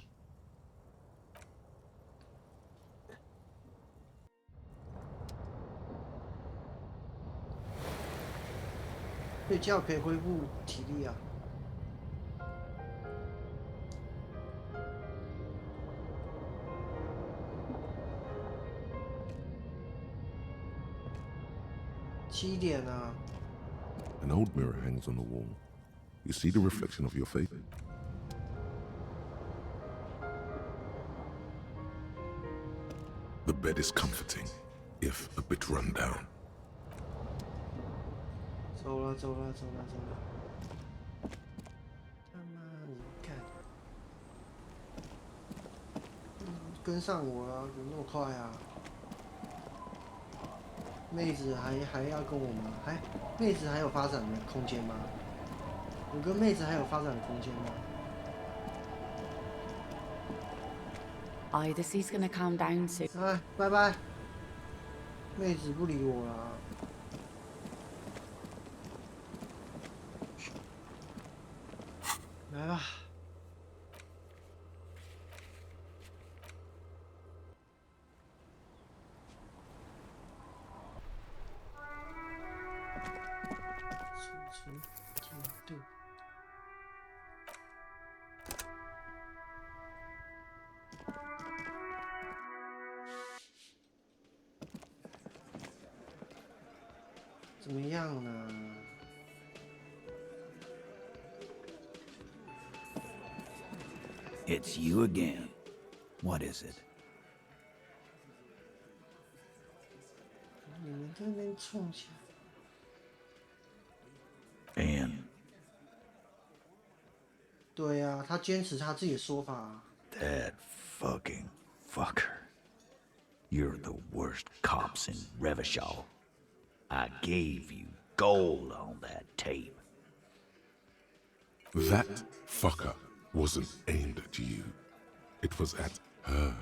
An old mirror hangs on the wall. You see the reflection of your faith? The bed is comforting, if a bit run down. 走了。他妈，你看，跟上我啊，怎么那么快啊？妹子还要跟我吗？妹子还有发展的空间吗？我跟妹子还有发展的空间吗？ Either he's gonna calm down soon. 哎，拜拜。妹子不理我了。来吧。储存进度。 怎么样呢？ It's you again. What is it? 你们在那边冲起来。 And 对啊，他坚持他自己的说法啊。 that fucking fucker. You're the worst cops in Revachol. I gave you gold on that tape. That fucker wasn't aimed at you. It was at her.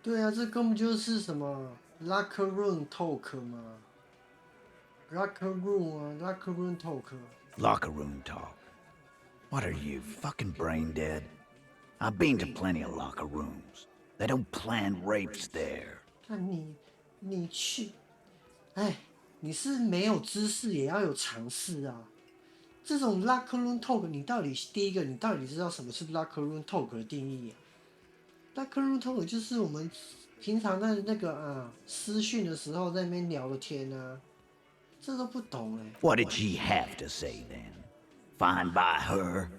对啊，这根本就是什么 locker room talk 嘛 ，locker room 啊 ，locker room talk。 Locker room talk. What are you, fucking brain dead? I've been to plenty of locker rooms. They don't plan rapes there. 那你去，哎，你是没有知识也要有常识啊。这种 locker room talk， 你到底第一个，你到底知道什么是 locker room talk 的定义啊 ？locker room talk 就是我们平常在那个私讯的时候在那边聊的天啊，这都不懂哎。What did she have to say then? Fine by her?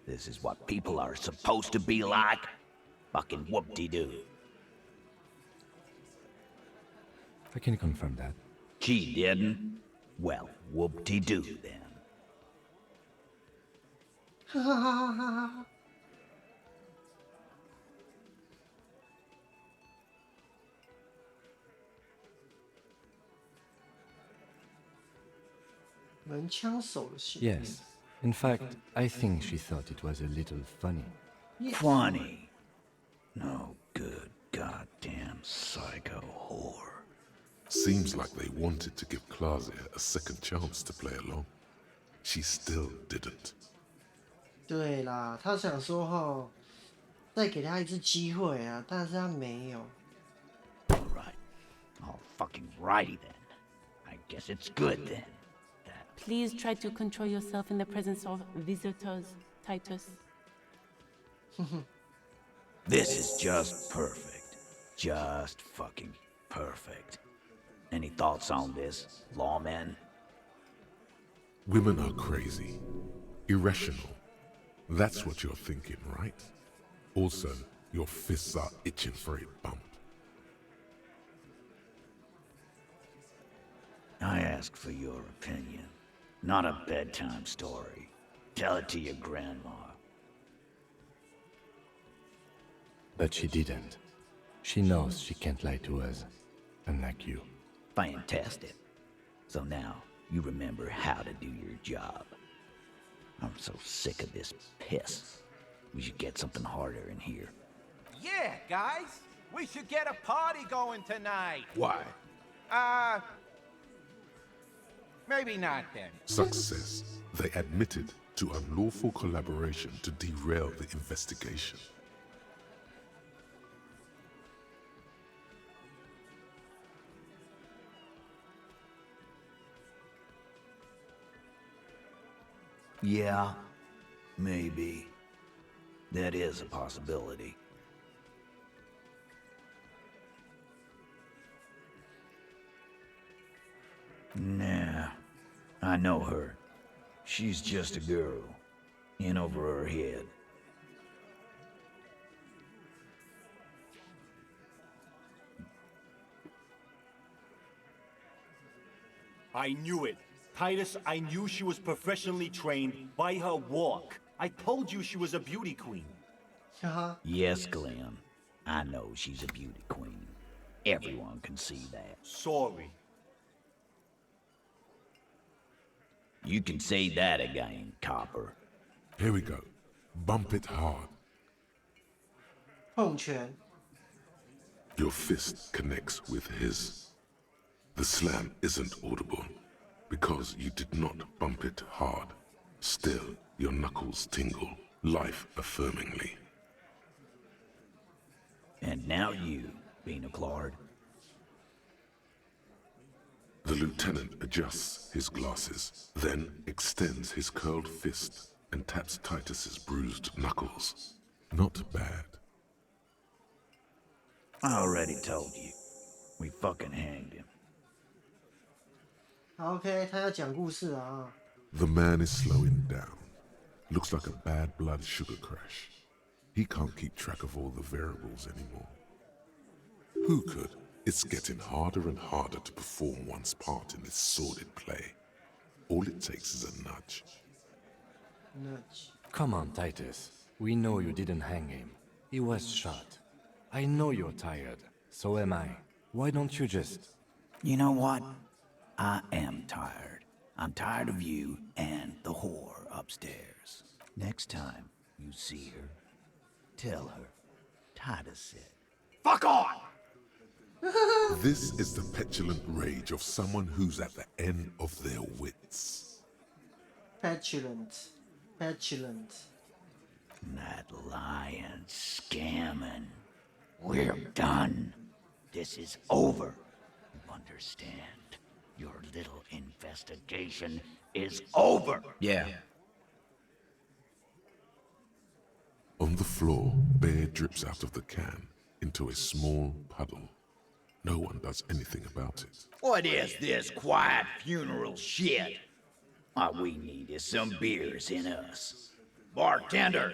This is what people are supposed to be like? Fucking whoop-de-doo. I can confirm that. She didn't? Well, whoop-de-doo then. 哈哈哈哈哈哈！门枪手的信念。 Yes. In fact, I think she thought it was a little funny. Funny? No good goddamn psycho whore. Seems like they wanted to give Klasia a second chance to play along. She still didn't. 对啦，他想说哈，再给他一次机会啊，但是他没有。 Right. All fucking righty then. I guess it's good then. Please try to control yourself in the presence of visitors, Titus. This is just perfect. Just fucking perfect. Any thoughts on this, lawman? Women are crazy. Irrational. That's what you're thinking, right? Also, your fists are itching for a bump. I ask for your opinion. Not a bedtime story. Tell it to your grandma. But she didn't. She knows she can't lie to us, unlike you. Fantastic. So now, you remember how to do your job. I'm so sick of this piss. We should get something harder in here. Yeah, guys! We should get a party going tonight! Why? Maybe not then. Success. They admitted to unlawful collaboration to derail the investigation. Yeah, maybe. That is a possibility. Nah, I know her. She's just a girl. In over her head. I knew it. Titus, I knew she was professionally trained by her walk. I told you she was a beauty queen. Yes, Glenn. I know she's a beauty queen. Everyone can see that. Sorry. You can say that again, copper. Here we go. Bump it hard. 碰拳 Your fist connects with his. The slam isn't audible because you did not bump it hard. Still, your knuckles tingle, life-affirmingly. And now you, Bina Claude. The lieutenant adjusts his glasses, then extends his curled fist and taps Titus's bruised knuckles. Not bad. I already told you. We fucking hanged him. OK， 他要讲故事了啊。 The man is slowing down. Looks like a bad blood sugar crash. He can't keep track of all the variables anymore. Who could? It's getting harder and harder to perform one's part in this sordid play. All it takes is a nudge. Nudge. Come on, Titus. We know you didn't hang him. He was shot. I know you're tired. So am I. Why don't you just... You know what? I am tired. I'm tired of you and the whore upstairs. Next time you see her, tell her Titus said, "Fuck on!" This is the petulant rage of someone who's at the end of their wits. Petulant. Petulant. That lying, scamming. We're done. This is over. You understand? Your little investigation is over. Yeah. On the floor, beer drips out of the can into a small puddle. No one does anything about it. What is this quiet funeral shit? All we need is some beers in us. Bartender,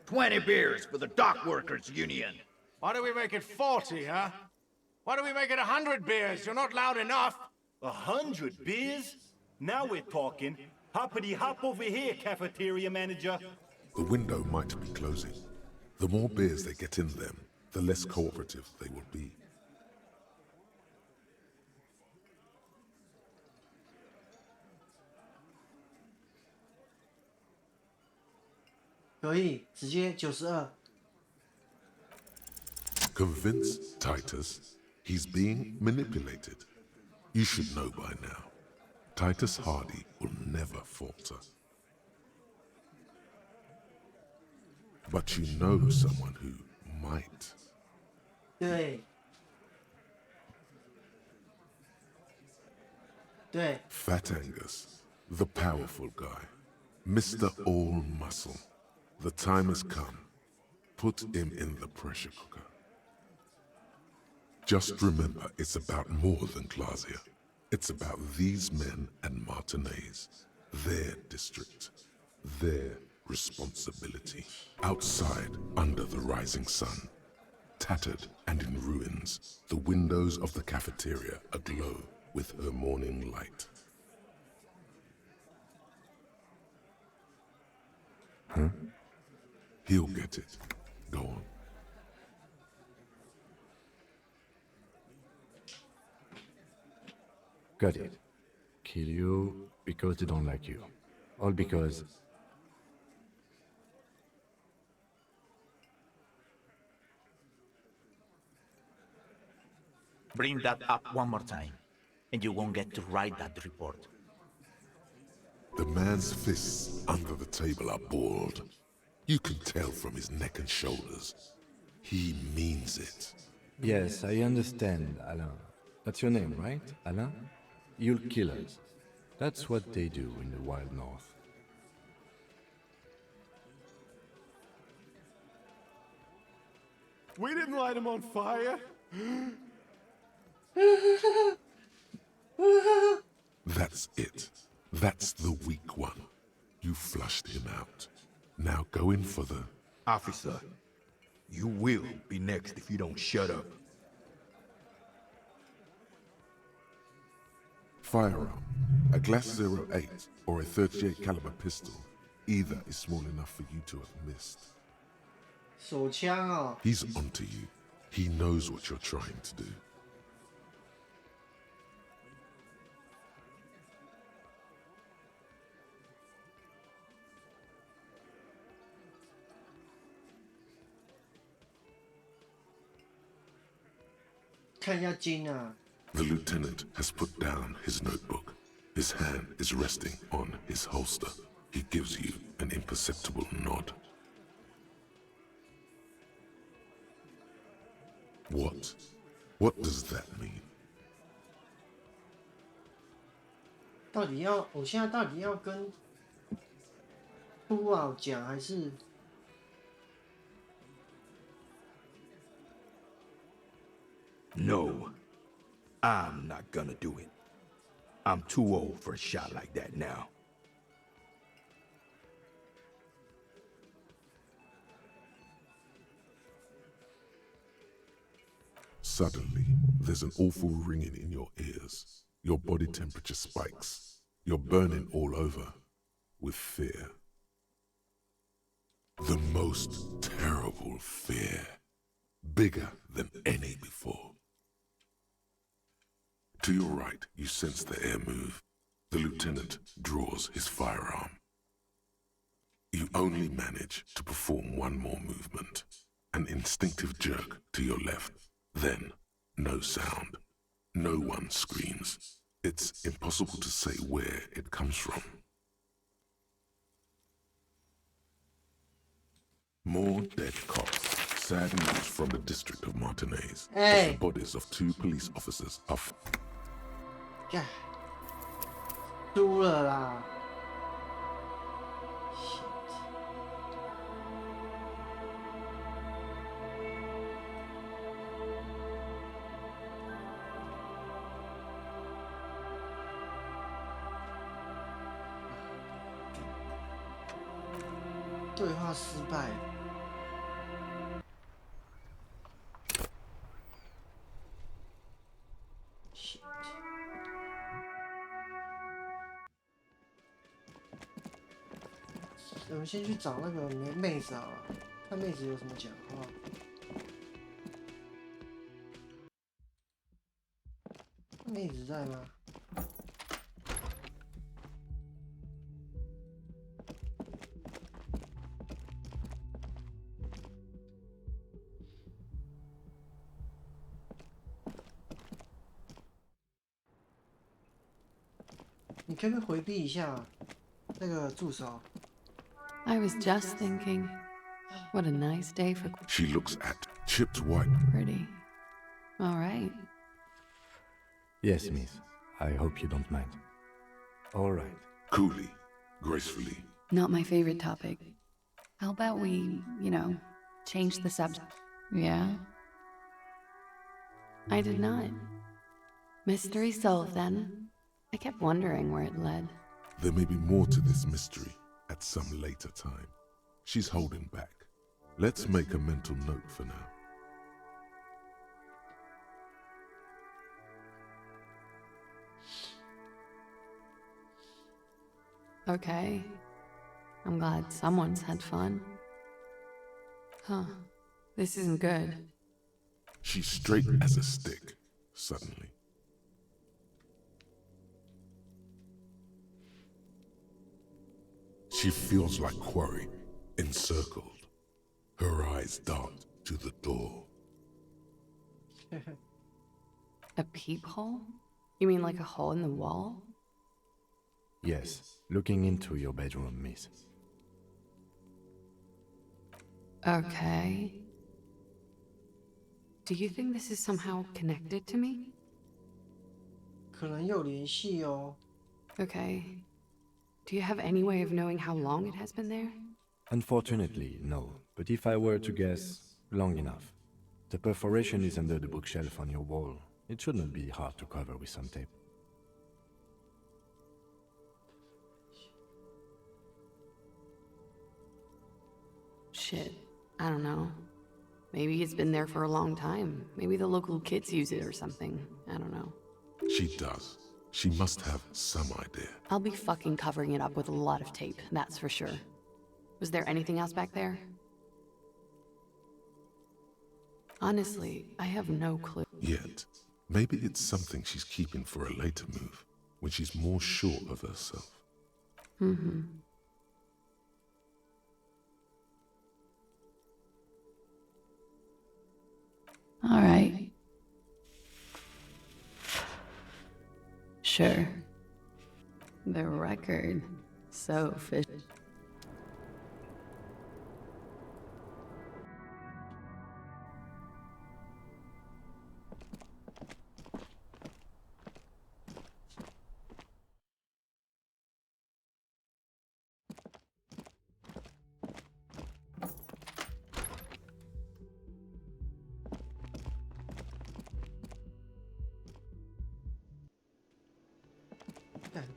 20 beers for the Dock Workers Union. Why do we make it 40, huh? Why don't we make it 100 beers? You're not loud enough. 100 beers? Now we're talking. Hoppity hop over here, cafeteria manager. The window might be closing. The more beers they get in them, the less cooperative they will be. 可以直接92。Convince Titus he's being manipulated. You should know by now. Titus Hardy will never falter. But you know someone who might. 对。对。 Fat Angus, the powerful guy, Mr. All Muscle. The time has come. Put him in the pressure cooker. Just remember, it's about more than Glasia. It's about these men and Martinez, their district, their responsibility. Outside, under the rising sun, tattered and in ruins, the windows of the cafeteria aglow with her morning light. Huh? He'll get it. Go on. Got it. Kill you because they don't like you. All because... Bring that up one more time, and you won't get to write that report. The man's fists under the table are balled. You can tell from his neck and shoulders. He means it. Yes, I understand, Alain. That's your name, right, Alain? You'll kill us. That's what they do in the Wild North. We didn't light him on fire. That's it. That's the weak one. You flushed him out. Now go in for the... Officer, you will be next if you don't shut up. Firearm. A Glass 08 or a 38 caliber pistol. Either is small enough for you to have missed. 手枪啊！ He's onto you. He knows what you're trying to do. The lieutenant has put down his notebook. His hand is resting on his holster. He gives you an imperceptible nod. What? What does that mean? 我现在到底要跟Puao讲还是？ No, I'm not gonna do it. I'm too old for a shot like that now. Suddenly, there's an awful ringing in your ears. Your body temperature spikes. You're burning all over with fear. The most terrible fear. Bigger than any before. To your right, you sense the air move. The lieutenant draws his firearm. You only manage to perform one more movement. An instinctive jerk to your left. Then, no sound. No one screams. It's impossible to say where it comes from. More dead cops. Sad news from the district of Martinez. Hey. The bodies of 2 police officers are... 输了啦！对话失败。 我们先去找那个妹子好了，看妹子有什么讲话。妹子在吗？你可不可以回避一下那个助手？ I was just thinking, what a nice day for... She looks at chipped white. Pretty. All right. Yes, miss. I hope you don't mind. All right. Coolly, gracefully. Not my favorite topic. How about we, change the subject? Yeah? I did not. Mystery solved then. I kept wondering where it led. There may be more to this mystery at some later time. She's holding back. Let's make a mental note for now. Okay. I'm glad someone's had fun. Huh. This isn't good. She's straight as a stick, suddenly. She feels like quarry, encircled. Her eyes dart to the door. A peephole? You mean like a hole in the wall? Yes, looking into your bedroom, miss. Okay. Do you think this is somehow connected to me? 可能有联系哦。 Okay. Do you have any way of knowing how long it has been there? Unfortunately, no. But if I were to guess, long enough. The perforation is under the bookshelf on your wall. It shouldn't be hard to cover with some tape. Shit. I don't know. Maybe it's been there for a long time. Maybe the local kids use it or something. I don't know. She does. She must have some idea. I'll be fucking covering it up with a lot of tape, that's for sure. Was there anything else back there? Honestly, I have no clue. Yet, maybe it's something she's keeping for a later move, when she's more sure of herself. Mm-hmm. All right. Sure. The record. So fish.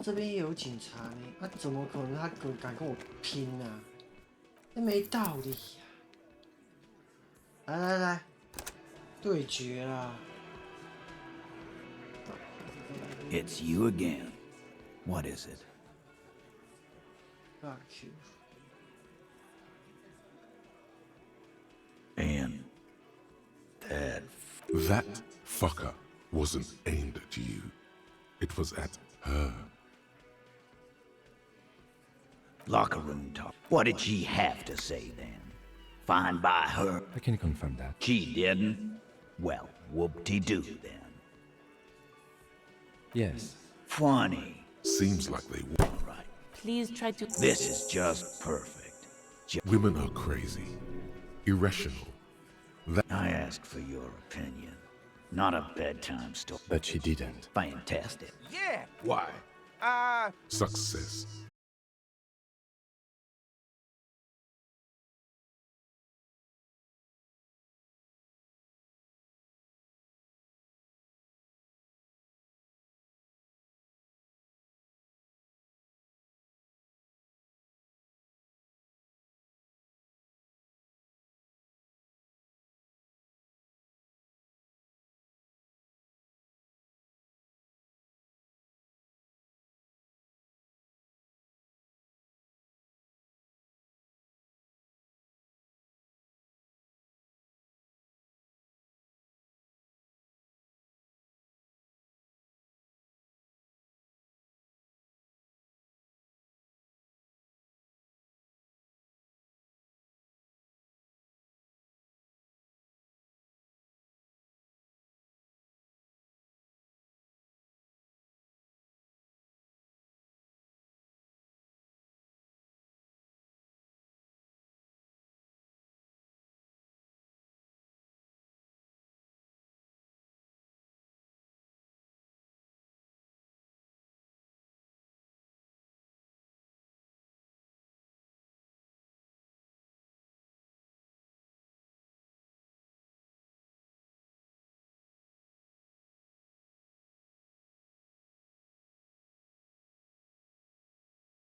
这边也有警察呢，啊，怎么可能他敢跟我拼啊？这没道理呀！来来来，对决啦！ It's you again. What is it? Fuck you. And that fucker wasn't aimed at you. It was at her. Locker room talk. What did she have to say then? Fine by her. I can confirm that. She didn't? Well, whoop-de-doo then. Yes. Funny. Seems like they were. Right. Please try to... This is just perfect. Women are crazy. Irrational. I asked for your opinion. Not a bedtime story. But she didn't. Fantastic. Yeah. Why? Success.